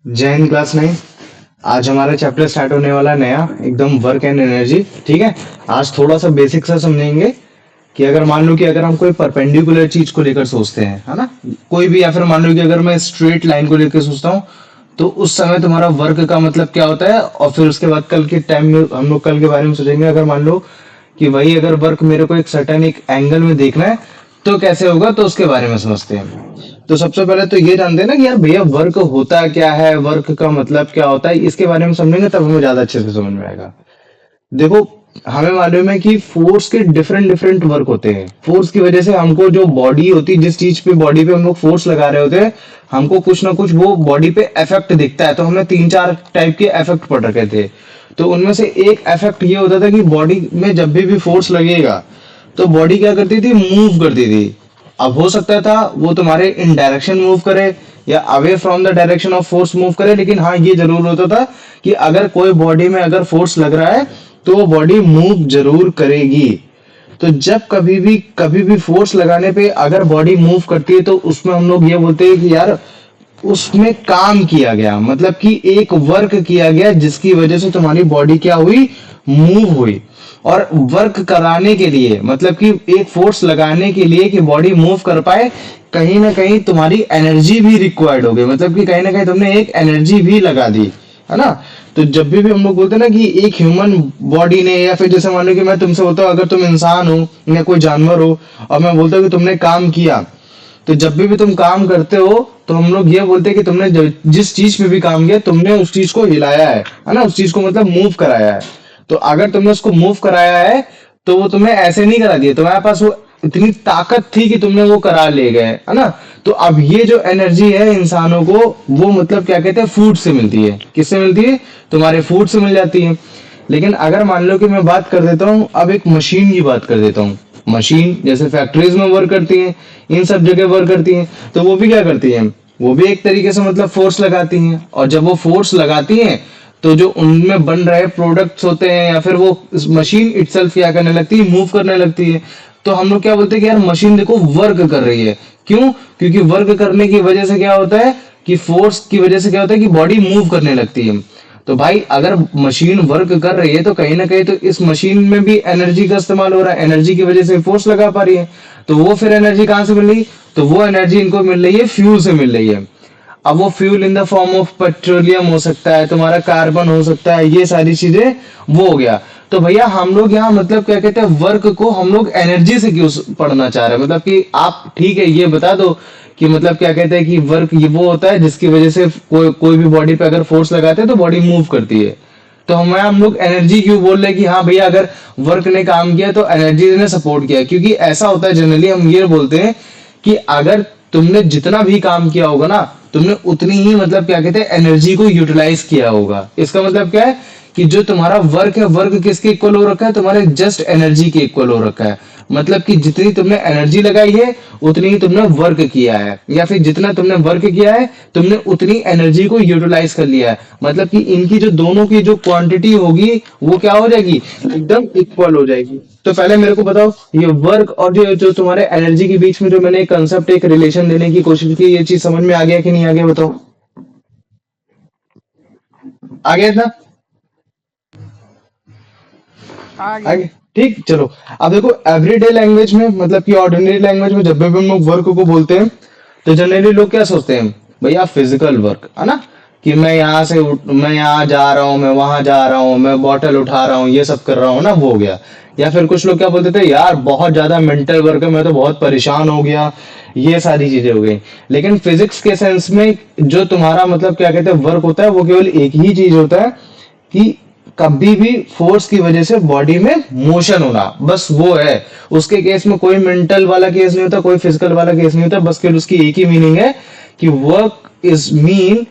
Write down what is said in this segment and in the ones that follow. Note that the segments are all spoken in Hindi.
जय हिंद क्लास 9। आज हमारा चैप्टर स्टार्ट होने वाला है नया एकदम वर्क एंड एनर्जी। ठीक है, आज थोड़ा सा बेसिक सा समझेंगे कि अगर मान लो कि अगर हम कोई परपेंडिकुलर चीज को लेकर सोचते हैं, है ना, कोई भी, या फिर मान लो कि अगर मैं स्ट्रेट लाइन को लेकर सोचता हूँ तो उस समय तुम्हारा वर्क का मतलब क्या होता है। और फिर उसके बाद कल के टाइम में हम लोग कल के बारे में सोचेंगे। अगर मान लो कि वही अगर वर्क मेरे को एक सर्टेन एक एंगल में देखना है तो कैसे होगा, तो उसके बारे में समझते हैं। तो सबसे पहले तो ये जानते हैं ना कि यार भैया वर्क होता क्या है, वर्क का मतलब क्या होता है, इसके बारे में समझेंगे तब हमें ज्यादा अच्छे से समझ में आएगा। देखो, हमें मालूम है कि फोर्स के डिफरेंट डिफरेंट वर्क होते हैं। फोर्स की वजह से हमको जो बॉडी होती है, जिस चीज पे बॉडी पे हम लोग फोर्स लगा रहे होते हैं, हमको कुछ ना कुछ वो बॉडी पे इफेक्ट दिखता है। तो हमने तीन चार टाइप के इफेक्ट पढ़ रखे थे। तो उनमें से एक इफेक्ट ये होता था कि बॉडी में जब भी फोर्स लगेगा तो बॉडी क्या करती थी, मूव करती थी। अब हो सकता था वो तुम्हारे इन डायरेक्शन मूव करे या away from the direction of force move करे, लेकिन हाँ ये जरूर होता था कि अगर कोई बॉडी में अगर फोर्स लग रहा है तो वो बॉडी मूव जरूर करेगी। तो जब कभी भी फोर्स लगाने पे अगर बॉडी मूव करती है तो उसमें हम लोग ये बोलते हैं कि यार उसमें काम किया गया, मतलब कि एक वर्क किया गया जिसकी वजह से तुम्हारी बॉडी क्या हुई, मूव हुई। और वर्क कराने के लिए मतलब कि एक फोर्स लगाने के लिए कि बॉडी मूव कर पाए, कहीं ना कहीं तुम्हारी एनर्जी भी रिक्वायर्ड हो गई, मतलब कि कहीं ना कहीं तुमने एक एनर्जी भी लगा दी, है ना। तो जब भी हम लोग बोलते हैं ना कि एक ह्यूमन बॉडी ने, या फिर जैसे मान लो कि मैं तुमसे बोलता हूँ अगर तुम इंसान हो या कोई जानवर हो और मैं बोलता हूँ कि तुमने काम किया, तो जब भी तुम काम करते हो तो हम लोग ये बोलते हैं कि तुमने जिस चीज पे भी काम किया तुमने उस चीज को हिलाया है ना, उस चीज को मतलब मूव कराया है। तो अगर तुमने उसको मूव कराया है तो वो तुमने ऐसे नहीं करा दिया, तुम्हारे पास वो इतनी ताकत थी कि तुमने वो करा ले गए, है ना। तो अब ये जो एनर्जी है इंसानों को, वो मतलब क्या कहते हैं, फूड से मिलती है। किससे मिलती है? तुम्हारे फूड से मिल जाती है। लेकिन अगर मान लो कि मैं बात कर देता हूँ अब एक मशीन की बात कर देता हूँ। मशीन जैसे फैक्ट्रीज में वर्क करती हैं, इन सब जगह वर्क करती हैं, तो वो भी क्या करती हैं, वो भी एक तरीके से मतलब फोर्स लगाती हैं। और जब वो फोर्स लगाती हैं तो जो उनमें बन रहे प्रोडक्ट्स होते हैं या फिर वो मशीन इटसेल्फ क्या करने लगती है, मूव करने लगती है। तो हम लोग क्या बोलते हैं कि यार मशीन देखो वर्क कर रही है। क्यों? क्योंकि वर्क करने की वजह से क्या होता है कि फोर्स की वजह से क्या होता है कि बॉडी मूव करने लगती है। तो भाई अगर मशीन वर्क कर रही है तो कहीं ना कहीं तो इस मशीन में भी एनर्जी का इस्तेमाल हो रहा है, एनर्जी की वजह से फोर्स लगा पा रही है। तो वो फिर एनर्जी कहाँ से मिल रही? तो वो एनर्जी इनको मिल रही है फ्यूल से मिल रही है। अब वो fuel in the form of petroleum हो सकता है, तुम्हारा कार्बन हो सकता है, ये सारी चीजें वो हो गया। तो भैया हम लोग यहाँ मतलब क्या कहते हैं, वर्क को हम लोग एनर्जी से क्यों पढ़ना चाह रहे हैं, मतलब कि आप ठीक है ये बता दो कि मतलब क्या कहते हैं कि वर्क ये वो होता है जिसकी वजह से कोई भी बॉडी पे अगर फोर्स लगाते हैं तो बॉडी मूव करती है। तो हम लोग एनर्जी क्यों बोल रहे हैं कि हाँ भैया अगर वर्क ने काम किया तो एनर्जी ने सपोर्ट किया, क्योंकि ऐसा होता है जनरली हम ये बोलते हैं कि अगर तुमने जितना भी काम किया होगा ना, तुमने उतनी ही मतलब क्या कहते हैं एनर्जी को यूटिलाइज किया होगा। इसका मतलब क्या है कि जो तुम्हारा वर्क है, वर्क किसके इक्वल हो रखा है, तुम्हारे जस्ट एनर्जी के इक्वल हो रखा है। मतलब कि जितनी तुमने एनर्जी लगाई है उतनी ही तुमने वर्क किया है, या फिर जितना तुमने वर्क किया है तुमने उतनी एनर्जी को यूटिलाइज कर लिया है। मतलब कि इनकी जो दोनों की जो क्वांटिटी होगी वो क्या हो जाएगी, एकदम इक्वल हो जाएगी। तो पहले मेरे को बताओ ये वर्क और जो तुम्हारे एनर्जी के बीच में जो मैंने एक कंसेप्ट एक रिलेशन देने की कोशिश की, ये चीज समझ में आ गया कि नहीं आ गया बताओ? आ गया ना? आ आ गया। गया, ठीक, चलो। अब देखो एवरीडे लैंग्वेज में मतलब कि ऑर्डिनरी लैंग्वेज में जब भी हम लोग वर्क को बोलते हैं तो जनरली लोग क्या सोचते हैं, भैया फिजिकल वर्क, है ना, कि मैं यहाँ जा रहा हूँ, मैं वहां जा रहा हूँ, मैं बॉटल उठा रहा हूँ, ये सब कर रहा हूँ ना, वो हो गया। या फिर कुछ लोग क्या बोलते थे, यार बहुत ज्यादा मेंटल वर्क है, मैं तो बहुत परेशान हो गया, ये सारी चीजें हो गई। लेकिन फिजिक्स के सेंस में जो तुम्हारा मतलब क्या कहते हैं वर्क होता है, वो केवल एक ही चीज होता है कि कभी भी फोर्स की वजह से बॉडी में मोशन होना, बस वो है। उसके केस में कोई मेंटल वाला केस नहीं होता, कोई फिजिकल वाला केस नहीं होता, बस केवल उसकी एक ही मीनिंग है कि work is mean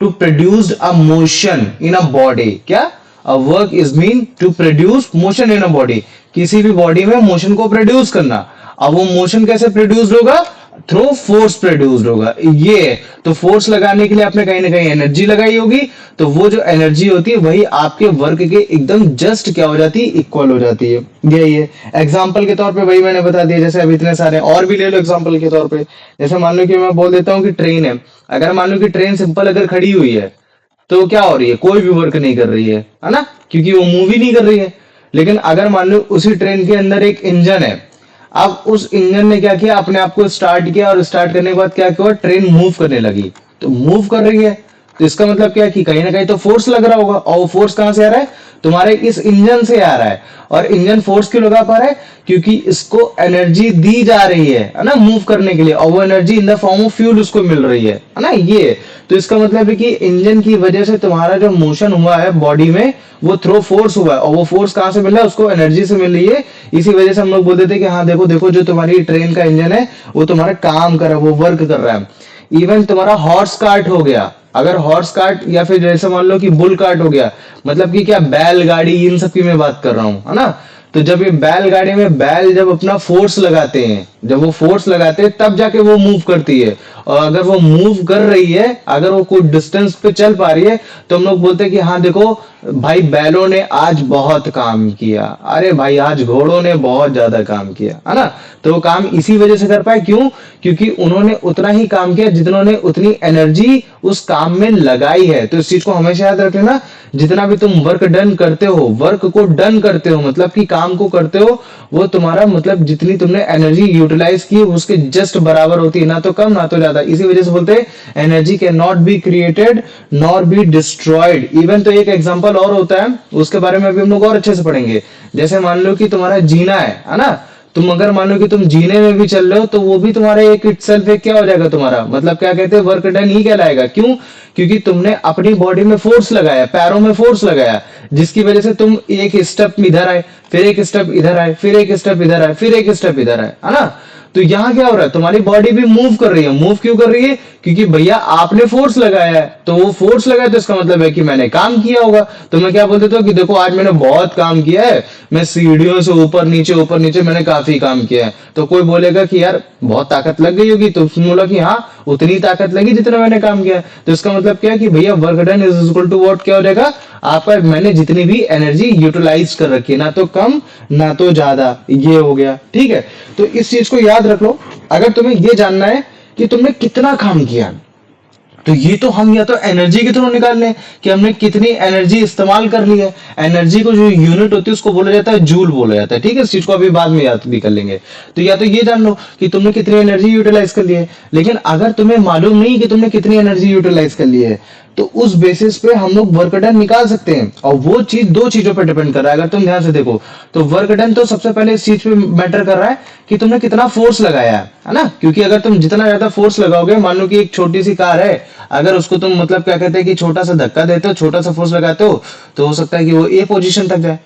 to produce a motion in a body. क्या? A work is mean to produce motion in a body, किसी भी बॉडी में मोशन को प्रोड्यूस करना। अब वो मोशन कैसे प्रोड्यूस होगा? थ्रू फोर्स प्रोड्यूस होगा, ये है। तो फोर्स लगाने के लिए आपने कहीं ना कहीं एनर्जी लगाई होगी, तो वो जो एनर्जी होती है वही आपके वर्क के एकदम जस्ट क्या हो जाती है, इक्वल हो जाती है। यही है। एग्जाम्पल के तौर पे वही मैंने बता दिया, जैसे अब इतने सारे और भी ले लो एग्जाम्पल के तौर पे। जैसे मान लो कि मैं बोल देता हूँ कि ट्रेन है। अगर मान लो कि ट्रेन सिंपल अगर खड़ी हुई है तो क्या हो रही है, कोई भी वर्क नहीं कर रही है ना, क्योंकि वो मूव ही नहीं कर रही है। लेकिन अगर मान लो उसी ट्रेन के अंदर एक इंजन है, अब उस इंजन ने क्या किया, अपने आप को स्टार्ट किया, और स्टार्ट करने के बाद क्या हुआ, ट्रेन मूव करने लगी, तो मूव कर रही है, तो इसका मतलब क्या है कि कहीं ना कहीं तो फोर्स लग रहा होगा, और वो फोर्स कहां से आ रहा है, तुम्हारे इस इंजन से आ रहा है। और इंजन फोर्स क्यों लगा पा रहा है, क्योंकि इसको एनर्जी दी जा रही है ना, मूव करने के लिए, और वो energy in the form of fuel उसको मिल रही है ना, ये। तो इसका मतलब है कि इंजन की वजह से तुम्हारा जो मोशन हुआ है बॉडी में, वो थ्रो फोर्स हुआ है, और वो फोर्स कहां से मिल रहा है, उसको एनर्जी से मिल रही है। इसी वजह से हम लोग बोलते थे कि हाँ देखो देखो, जो तुम्हारी ट्रेन का इंजन है वो तुम्हारा काम कर रहा है, वो वर्क कर रहा है। इवन तुम्हारा हॉर्स कार्ट हो गया, अगर हॉर्स कार्ट या फिर जैसे मान लो कि बुल कार्ट हो गया, मतलब कि क्या, बैलगाड़ी, इन सब की मैं बात कर रहा हूं, है ना। तो जब ये बैलगाड़ी में बैल जब अपना फोर्स लगाते हैं, जब वो फोर्स लगाते हैं तब जाके वो मूव करती है। और अगर वो मूव कर रही है, अगर वो कोई डिस्टेंस पे चल पा रही है, तो हम लोग बोलते हैं कि हाँ देखो भाई, बैलों ने आज बहुत काम किया, अरे भाई आज घोड़ों ने बहुत ज्यादा काम किया, है ना। तो वो काम इसी वजह से कर पाए, क्यों, क्योंकि उन्होंने उतना ही काम किया जितना ने उतनी एनर्जी उस काम में लगाई है। तो इस चीज को हमेशा याद रख लेना, जितना भी तुम वर्क डन करते हो, वर्क को डन करते हो, मतलब कि काम को करते हो, वो तुम्हारा मतलब जितनी तुमने एनर्जी यूटिलाइज की उसके जस्ट बराबर होती है, ना तो कम ना तो ज्यादा। इसी वजह से बोलते हैं energy can not be created nor be destroyed. Even तो एक एग्जांपल और होता है, उसके बारे में अभी हम लोग और अच्छे से पढ़ेंगे। जैसे मान लो कि तुम्हारा जीना है ना, तुम अगर मान लो कि तुम जीने में भी चल रहे हो, तो वो भी तुम्हारा एक इटसेल्फ एक क्या हो जाएगा, तुम्हारा मतलब क्या कहते हैं, वर्क डन ही कहलाएगा। क्यों, क्योंकि तुमने अपनी बॉडी में फोर्स लगाया, पैरों में फोर्स लगाया, जिसकी वजह से तुम एक स्टेप इधर आए, फिर एक स्टेप इधर आए, फिर एक स्टेप इधर आए, फिर एक स्टेप इधर आए, है ना। तो यहाँ क्या हो रहा है, तुम्हारी बॉडी भी मूव कर रही है। मूव क्यों कर रही है, क्योंकि भैया आपने फोर्स लगाया है, तो वो फोर्स लगाया तो इसका मतलब है कि मैंने काम किया होगा। तो मैं क्या बोल देता हूँ कि देखो आज मैंने बहुत काम किया है, मैं सीढ़ियों से ऊपर नीचे मैंने काफी काम किया है। तो कोई बोलेगा कि यार बहुत ताकत लग गई होगी, तो उसने बोला कि हाँ उतनी ताकत लगी जितना मैंने काम किया। तो इसका मतलब क्या है कि भैया work done is equal to what, क्या हो जाएगा आपका, मैंने जितनी भी एनर्जी यूटिलाइज कर रखी है, ना तो कम ना तो ज्यादा, ये हो गया। ठीक है, तो इस चीज को याद रख लो। अगर तुम्हें ये जानना है कि तुमने कितना काम किया, तो ये तो हम या तो एनर्जी के थ्रू निकाल लें कि हमने कितनी एनर्जी इस्तेमाल कर ली है। एनर्जी को जो यूनिट होती है उसको बोला जाता है जूल बोला जाता है। ठीक है, इस चीज को अभी बाद में याद भी कर लेंगे। तो या तो ये जान लो कि तुमने कितनी एनर्जी यूटिलाइज कर ली है। लेकिन अगर तुम्हें मालूम नहीं कि तुमने कितनी एनर्जी यूटिलाइज कर ली है, तो उस बेसिस पे हम लोग वर्क डन निकाल सकते हैं। और वो चीज दो चीजों पर डिपेंड कर रहा है। अगर तुम ध्यान से देखो तो वर्क डन तो सबसे पहले इस चीज पे मैटर कर रहा है कि तुमने कितना फोर्स लगाया है ना। क्योंकि अगर तुम जितना ज्यादा फोर्स लगाओगे, मान लो कि एक छोटी सी कार है, अगर उसको तुम मतलब क्या कहते हैं कि छोटा सा धक्का देते हो, छोटा सा फोर्स लगाते हो, तो हो सकता है कि वो ए पोजीशन तक जाए।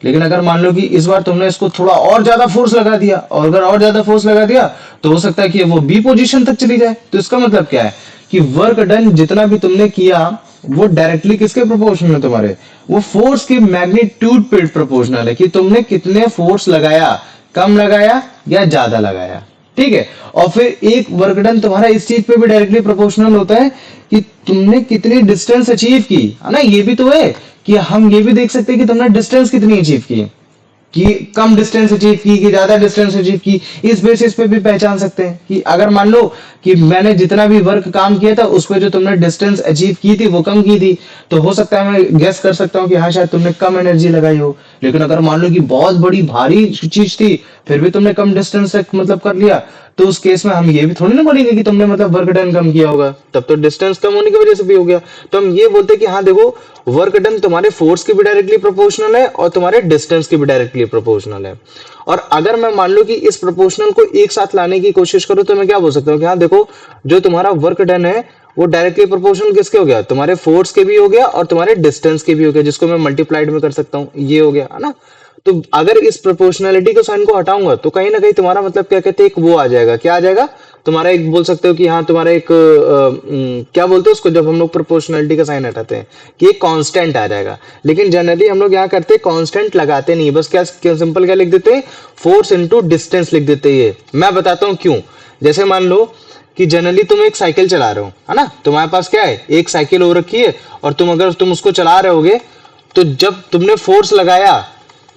लेकिन अगर मान लो कि इस बार तुमने इसको थोड़ा और ज्यादा फोर्स लगा दिया, और अगर और ज्यादा फोर्स लगा दिया, तो हो सकता है कि वो बी पोजीशन तक चली जाए। तो इसका मतलब क्या है कि वर्क डन जितना भी तुमने किया वो डायरेक्टली किसके प्रोपोर्शनल है, तुम्हारे वो फोर्स के मैग्नीट्यूड पे प्रोपोर्शनल है कि तुमने कितने फोर्स लगाया, कम लगाया या ज्यादा लगाया। ठीक है, और फिर एक वर्क डन तुम्हारा इस चीज पे भी डायरेक्टली प्रोपोर्शनल होता है कि तुमने कितनी डिस्टेंस अचीव की, है ना। ये भी तो है कि हम ये भी देख सकते हैं कि तुमने डिस्टेंस कितनी अचीव की, कि कम डिस्टेंस अचीव की कि ज्यादा डिस्टेंस अचीव की। इस बेसिस पे भी पहचान सकते हैं कि अगर मान लो कि मैंने जितना भी वर्क काम किया था उस पर जो तुमने डिस्टेंस अचीव की थी वो कम की थी, तो हो सकता है मैं गेस कर सकता हूँ कि हाँ शायद तुमने कम एनर्जी लगाई हो। लेकिन अगर मान लो कि बहुत बड़ी भारी चीज थी, फिर भी तुमने कम डिस्टेंस तक मतलब कर लिया, तो उस केस में हम ये भी थोड़ी ना बोलेंगे कि तुमने मतलब वर्क डन कम किया होगा, तब तो डिस्टेंस कम होने की वजह से भी हो गया। तो हम ये बोलते हैं कि हाँ देखो, वर्क डन तुम्हारे फोर्स के भी डायरेक्टली प्रोपोर्शनल है और तुम्हारे डिस्टेंस के भी डायरेक्टली प्रोपोर्शनल है। और अगर मैं मान लो कि इस प्रोपोर्शनल को एक साथ लाने की कोशिश करूं, तो मैं क्या बोल सकता हूँ कि हाँ देखो, जो तुम्हारा वर्क डन है वो डायरेक्टली प्रोपोर्शनल किसके हो गया, तुम्हारे फोर्स के भी हो गया और तुम्हारे डिस्टेंस के भी हो गया, जिसको मैं मल्टीप्लाइड में कर सकता हूँ, ये हो गया, है ना। तो अगर इस प्रोपोर्शनलिटी के साइन को हटाऊंगा तो कहीं ना कहीं तुम्हारा मतलब क्या कहते हैं, एक वो आ जाएगा, क्या आ जाएगा तुम्हारा, एक बोल सकते हो कि हाँ तुम्हारा एक क्या बोलते हैं उसको, जब हम लोग प्रोपोर्शनलिटी का साइन हटाते हैं, कि एक कांस्टेंट आ जाएगा। लेकिन जनरली हम लोग यहाँ करते हैं कांस्टेंट लगाते नहीं, बस क्या सिंपल क्या लिख देते हैं, फोर्स इनटू डिस्टेंस लिख देते हैं। मैं बताता हूँ क्यों। जैसे मान लो कि जनरली तुम एक साइकिल चला रहे हो, है ना, तुम्हारे पास क्या है, एक साइकिल हो रखी है, और तुम अगर तुम उसको चला रहे होगे, तो जब तुमने फोर्स लगाया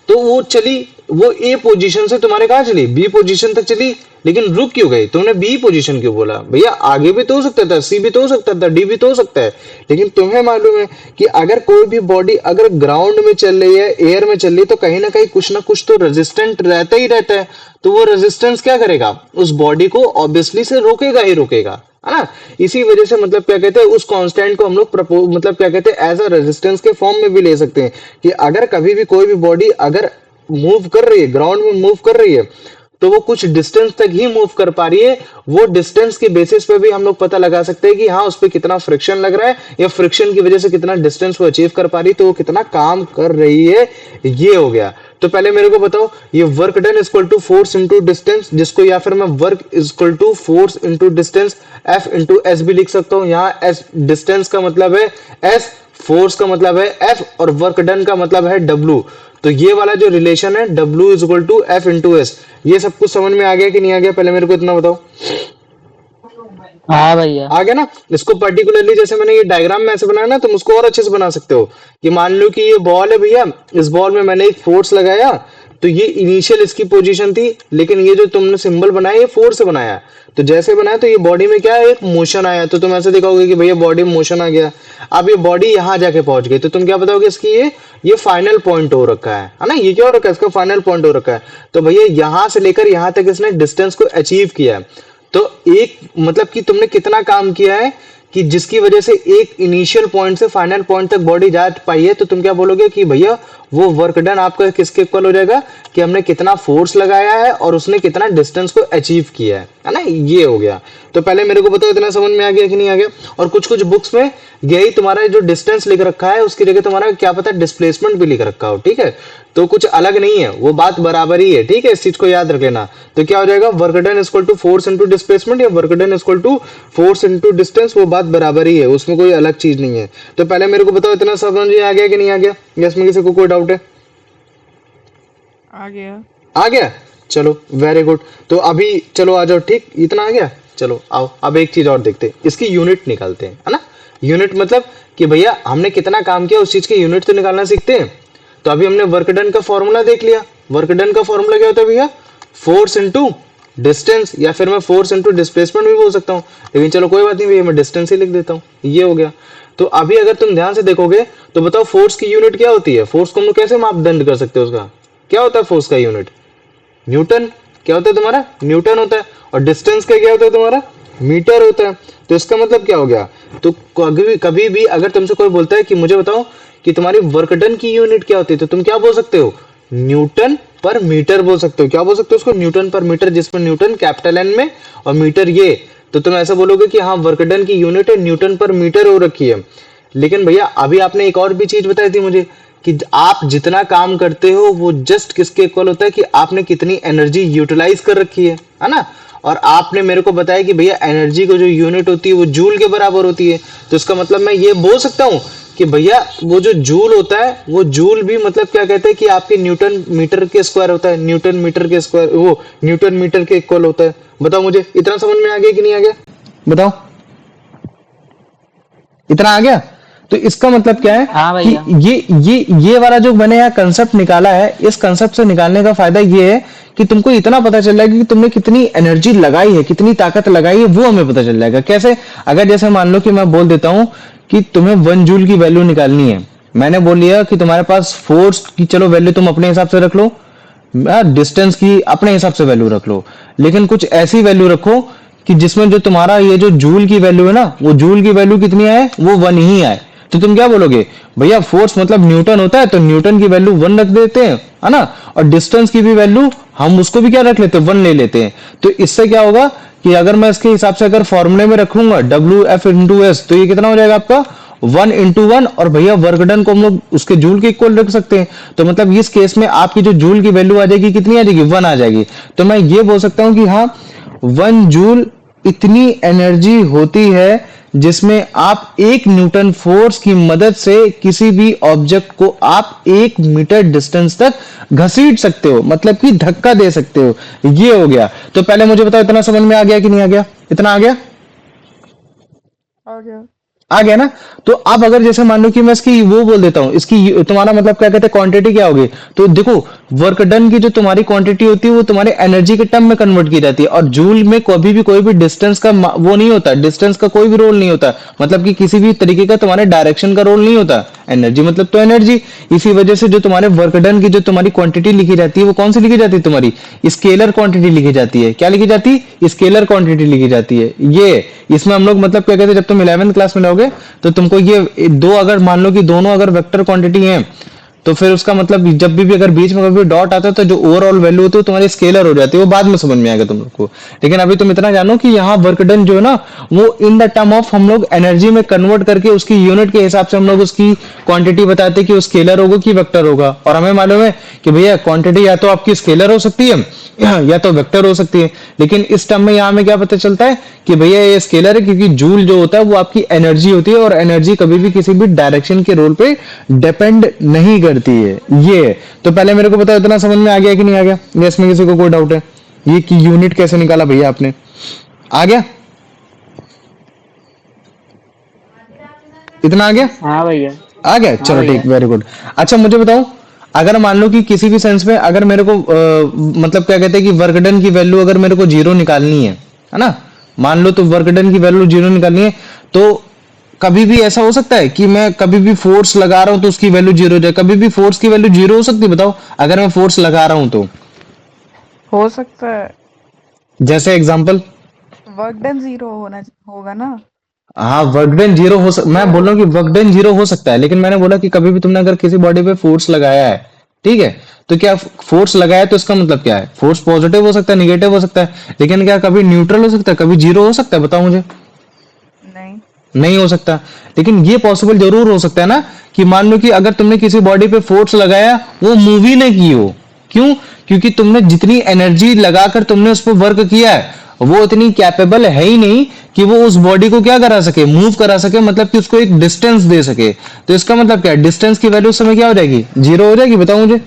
तो वो चली, वो ए पोजीशन से तुम्हारे कहाँ चली, बी पोजीशन तक चली। लेकिन रुक क्यों गई? तुमने बी पोजीशन क्यों बोला? भैया आगे भी तो हो सकता था, सी भी तो हो सकता था, डी भी तो हो सकता है, लेकिन तुम्हें मालूम है कि अगर कोई भी बॉडी अगर ग्राउंड में चल रही है, एयर में चल रही है, तो कहीं ना कुछ तो रेजिस्टेंट रहता ही रहता है। तो वो रेजिस्टेंस क्या करेगा? उस बॉडी को ऑब्वियसली से रोकेगा ही रोकेगा, है ना। इसी वजह से मतलब क्या कहते हैं, उस कांस्टेंट को हम लोग मतलब क्या कहते हैं, एज अ रेजिस्टेंस के फॉर्म में भी ले सकते हैं कि अगर कभी भी कोई भी बॉडी अगर मूव कर रही है, ग्राउंड में मूव कर रही है, तो वो कुछ डिस्टेंस तक ही मूव कर पा रही है। वो डिस्टेंस के बेसिस पे भी हम लोग पता लगा सकते हैं कि हाँ उस पर कितना फ्रिक्शन लग रहा है, या फ्रिक्शन की वजह से कितना डिस्टेंस वो अचीव कर पा रही है, तो वो कितना काम कर रही है। ये हो गया। तो पहले मेरे को बताओ, ये work done equal to force into distance, जिसको या फिर मैं work equal to force into distance F into S भी लिख सकता हूँ। यहाँ एस डिस्टेंस का मतलब है एस, फोर्स का मतलब है एफ, और वर्क डन का मतलब है डब्ल्यू। तो ये वाला जो रिलेशन है W is equal to F into S, ये सब कुछ समझ में आ गया कि नहीं आ गया? पहले मेरे को इतना बताओ। हाँ भैया। आ गया ना? इसको पर्टिकुलरली जैसे मैंने ये डायग्राम में ऐसे बनाया ना, तुम उसको और अच्छे से बना सकते हो कि मान लो कि ये बॉल है भैया, इस बॉल में मैंने एक फोर्स लगाया, तो ये इनिशियल इसकी पोजीशन थी, लेकिन ये जो तुमने सिंबल बनाया ये फोर्स से बनाया। तो जैसे बनाया तो ये बॉडी में क्या है, एक मोशन आया, तो तुम ऐसे दिखाओगे कि भैया बॉडी में मोशन आ गया। अब ये बॉडी यहाँ जाके पहुंच गई, तो तुम क्या बताओगे इसकी ये फाइनल पॉइंट हो रखा है ना। ये क्या हो रखा है? इसका फाइनल पॉइंट हो रखा है। तो भैया यहाँ से लेकर यहाँ तक इसने डिस्टेंस को अचीव किया है। तो एक मतलब कि तुमने कितना काम किया है कि जिसकी वजह से एक इनिशियल पॉइंट से फाइनल पॉइंट तक बॉडी जा पाई है, तो तुम क्या बोलोगे कि भैया वो वर्क डन आपका किसके इक्वल हो जाएगा, कि हमने कितना फोर्स लगाया है और उसने कितना डिस्टेंस को अचीव किया है ना। ये हो गया। तो पहले मेरे को बताओ इतना समझ में आ गया कि नहीं आ गया? और कुछ कुछ बुक्स में यही तुम्हारा जो डिस्टेंस लिख रखा है उसकी जगह तुम्हारा क्या पता डिस्प्लेसमेंट भी लिख रखा हो, ठीक है। तो कुछ अलग नहीं है, वो बात बराबर ही है, ठीक है। इस चीज को याद रख लेना। तो क्या हो जाएगा, work done equal to force into displacement, या work done equal to force into distance, वो बात बराबर ही है, उसमें कोई अलग चीज नहीं है। तो पहले मेरे को बताओ इतना समझ में आ गया कि नहीं आ गया, या इसमें किसी को कोई डाउट है? आ गया। आ गया, चलो वेरी गुड। तो अभी चलो आ जाओ, ठीक, इतना आ गया। चलो आओ अब एक चीज और देखते हैं, इसकी यूनिट निकालते हैं, है ना। यूनिट मतलब कि भैया हमने कितना काम किया उस चीज की यूनिट तो निकालना सीखते हैं। तो अभी हमने वर्क डन का फॉर्मूला देख लिया। वर्क डन का फॉर्मूला क्या होता है भैया? फोर्स इंटू डिस्टेंस, या फिर मैं फोर्स इंटू डिस्प्लेसमेंट भी बोल सकता हूँ, लेकिन चलो कोई बात नहीं भैया, मैं डिस्टेंस ही लिख देता हूँ। ये हो गया। तो अभी अगर तुम ध्यान से देखोगे तो बताओ फोर्स की यूनिट क्या होती है? फोर्स को हम लोग कैसे मापदंड कर सकते हो? उसका क्या होता है फोर्स का यूनिट? न्यूटन। क्या होता है तुम्हारा? न्यूटन होता है। और डिस्टेंस का क्या होता है तुम्हारा? मीटर होता है। तो इसका मतलब क्या हो गया? तो कभी भी अगर तुमसे कोई बोलता है कि मुझे बताओ कि तुम्हारी वर्क डन की यूनिट क्या होती है, तो तुम क्या बोल सकते हो? न्यूटन पर मीटर बोल सकते हो। क्या बोल सकते हो उसको? न्यूटन पर मीटर, जिसमें न्यूटन कैपिटल एन में और मीटर ये। तो तुम ऐसा बोलोगे कि हाँ वर्क डन की यूनिट है न्यूटन पर मीटर हो रखी है। लेकिन भैया अभी आपने एक और भी चीज बताई थी मुझे कि आप जितना काम करते हो वो जस्ट किसके इक्वल होता है, कि आपने कितनी एनर्जी यूटिलाइज कर रखी है ना। और आपने मेरे को बताया कि भैया एनर्जी को जो यूनिट होती है वो जूल के बराबर होती है। तो इसका मतलब मैं ये बोल सकता हूँ कि भैया वो जो जूल होता है वो जूल भी मतलब क्या कहते हैं कि आपके न्यूटन मीटर के स्क्वायर होता है, न्यूटन मीटर के स्क्वायर, वो न्यूटन मीटर के इक्वल होता है। बताओ मुझे इतना समझ में आ गया कि नहीं आ गया? बताओ इतना आ गया? तो इसका मतलब क्या है हाँ कि भैया। ये वाला जो मैंने यहाँ कंसेप्ट निकाला है, इस कंसेप्ट से निकालने का फायदा ये है कि तुमको इतना पता चल जाएगा कि तुमने कितनी एनर्जी लगाई है, कितनी ताकत लगाई है, वो हमें पता चल जाएगा। कैसे? अगर जैसे मान लो कि मैं बोल देता हूं कि तुम्हें 1 जूल की वैल्यू निकालनी है, मैंने बोल लिया कि तुम्हारे पास फोर्स की चलो वैल्यू तुम अपने हिसाब से रख लो, डिस्टेंस की अपने हिसाब से वैल्यू रख लो, लेकिन कुछ ऐसी वैल्यू रखो कि जिसमें जो तुम्हारा ये जो जूल की वैल्यू है ना, वो जूल की वैल्यू कितनी आए, वो 1 ही आए। तो तुम क्या बोलोगे? भैया फोर्स मतलब न्यूटन होता है, तो न्यूटन की वैल्यू 1 रख देते हैं, है ना। और डिस्टेंस की भी वैल्यू हम उसको भी क्या रख लेते हैं? 1 ले लेते हैं। तो इससे क्या होगा कि अगर मैं इसके हिसाब से अगर फॉर्मूले में रखूंगा WF/S, तो ये कितना हो जाएगा आपका? 1 × 1। और भैया वर्क डन को हम लोग उसके जूल के इक्वल रख सकते हैं। तो मतलब इस केस में आपकी जो जूल की वैल्यू आ जाएगी कितनी आ जाएगी? 1 आ जाएगी। तो मैं ये बोल सकता हूं कि हाँ 1 जूल इतनी एनर्जी होती है जिसमें आप 1 न्यूटन फोर्स की मदद से किसी भी ऑब्जेक्ट को आप 1 मीटर डिस्टेंस तक घसीट सकते हो, मतलब कि धक्का दे सकते हो। ये हो गया। तो पहले मुझे बताओ इतना समझ में आ गया कि नहीं आ गया? इतना आ गया? आ गया। आ गया ना? तो अब अगर जैसे मान लो कि मैं इसकी वो बोल देता हूं, इसकी तुम्हारा मतलब क्या कहते हैं क्वांटिटी क्या होगी? तो देखो वर्क डन की जो तुम्हारी क्वांटिटी होती है वो तुम्हारे एनर्जी के टर्म में कन्वर्ट की जाती है। और जूल में कभी भी कोई भी डिस्टेंस का वो नहीं होता, डिस्टेंस का कोई भी रोल नहीं होता, मतलब कि किसी भी तरीके का तुम्हारे डायरेक्शन का रोल नहीं होता। एनर्जी मतलब तो एनर्जी। इसी वजह से जो तुम्हारे वर्क डन की जो तुम्हारी क्वांटिटी लिखी जाती है वो कौन सी लिखी जाती है, तुम्हारी स्केलर क्वांटिटी लिखी जाती है। क्या लिखी जाती है, स्केलर क्वांटिटी लिखी जाती है। ये इसमें हम लोग मतलब क्या कहते हैं, जब तुम 11th क्लास में रहोगे तो तुमको ये दो, अगर मान लो कि दोनों अगर वेक्टर क्वांटिटी है तो फिर उसका मतलब जब भी अगर बीच में कभी डॉट आता है तो जो ओवरऑल वैल्यू होती है वो तुम्हारी स्केलर हो जाती है। वो बाद में समझ में आएगा तुम लोग को। लेकिन अभी तुम इतना जानो कि यहाँ वर्क डन जो है ना वो इन द टर्म ऑफ हम लोग एनर्जी में कन्वर्ट करके उसकी यूनिट के हिसाब से हम लोग उसकी क्वांटिटी बताते हैं कि वो स्केलर होगा कि वेक्टर होगा। और हमें मालूम है कि भैया क्वांटिटी या तो आपकी स्केलर हो सकती है या तो वेक्टर हो सकती है। लेकिन इस टर्म में यहाँ में क्या पता चलता है कि भैया ये स्केलर है, क्योंकि जूल जो होता है वो आपकी एनर्जी होती है और एनर्जी कभी भी किसी भी डायरेक्शन के रोल पे डिपेंड नहीं करती है। ये तो पहले मेरे को बताओ, इतना समझ में आ गया कि नहीं आ गया, या इसमें किसी को कोई डाउट है? ये कि यूनिट कैसे निकाला भैया आपने, आ गया? इतना आ गया? हाँ भैया। आ गया, हाँ चलो भैया। ठीक, वेरी गुड। अच्छा मुझे बताओ, अगर मान लो कि किसी भी सेंस में अगर मेरे को मतलब क्या कहते हैं कि वर्क डन की वैल्यू अगर मेरे को जीरो निकालनी है ना, मान लो तो वर्क डन की वैल्यू जीरो निकालनी है, तो कभी भी ऐसा हो सकता है कि मैं कभी भी फोर्स लगा रहा हूं तो उसकी वैल्यू जीरो हो जाए? कभी भी फोर्स की वैल्यू जीरो हो सकती है? बताओ, अगर मैं फोर्स लगा रहा हूं तो। हो सकता है। जैसे एग्जांपल, वर्क डन 0 होना होगा ना। हाँ वर्क डन जीरो मैं बोल रहा हूँ कि वर्क डन जीरो हो सकता है, लेकिन मैंने बोला कि कभी भी तुमने अगर किसी बॉडी पे फोर्स लगाया है, ठीक है, तो क्या फोर्स लगाया तो इसका मतलब क्या है? फोर्स पॉजिटिव हो सकता है, निगेटिव हो सकता है, लेकिन क्या कभी न्यूट्रल हो सकता है, कभी जीरो हो सकता है? बताओ मुझे। नहीं। नहीं हो सकता। लेकिन ये पॉसिबल जरूर हो सकता है ना कि मान लो कि अगर तुमने किसी बॉडी पे फोर्स लगाया वो मूव ही नहीं की हो। क्यों? क्योंकि तुमने जितनी एनर्जी लगाकर तुमने उस पर वर्क किया है वो उतनी कैपेबल है ही नहीं कि वो उस बॉडी को क्या करा सके, मूव करा सके, मतलब कि उसको एक डिस्टेंस दे सके। तो इसका मतलब क्या है, डिस्टेंस की वैल्यू उस समय क्या हो जाएगी, जीरो हो जाएगी। बताओ मुझे,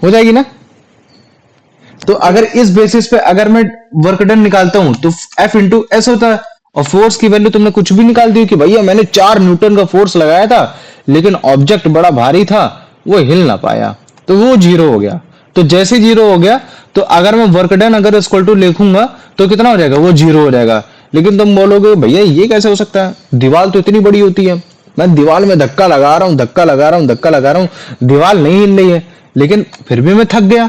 हो जाएगी ना? तो अगर इस बेसिस पे अगर मैं वर्क डन निकालता हूं तो F इंटू एस होता है। और फोर्स की वैल्यू तुमने कुछ भी निकाल दी कि भैया मैंने 4 न्यूटन का फोर्स लगाया था लेकिन ऑब्जेक्ट बड़ा भारी था, वो हिल ना पाया, तो वो जीरो हो गया। तो जैसे जीरो हो गया तो अगर मैं वर्क डन अगर इक्वल टू लिखूंगा तो कितना हो जाएगा, वो जीरो हो जाएगा। लेकिन तुम बोलोगे भैया ये कैसे हो सकता है, दीवार तो इतनी बड़ी होती है, मैं दीवार में धक्का लगा रहा हूं, धक्का लगा रहा हूं, धक्का लगा रहा हूं, दीवार नहीं हिल रही है, लेकिन फिर भी मैं थक गया,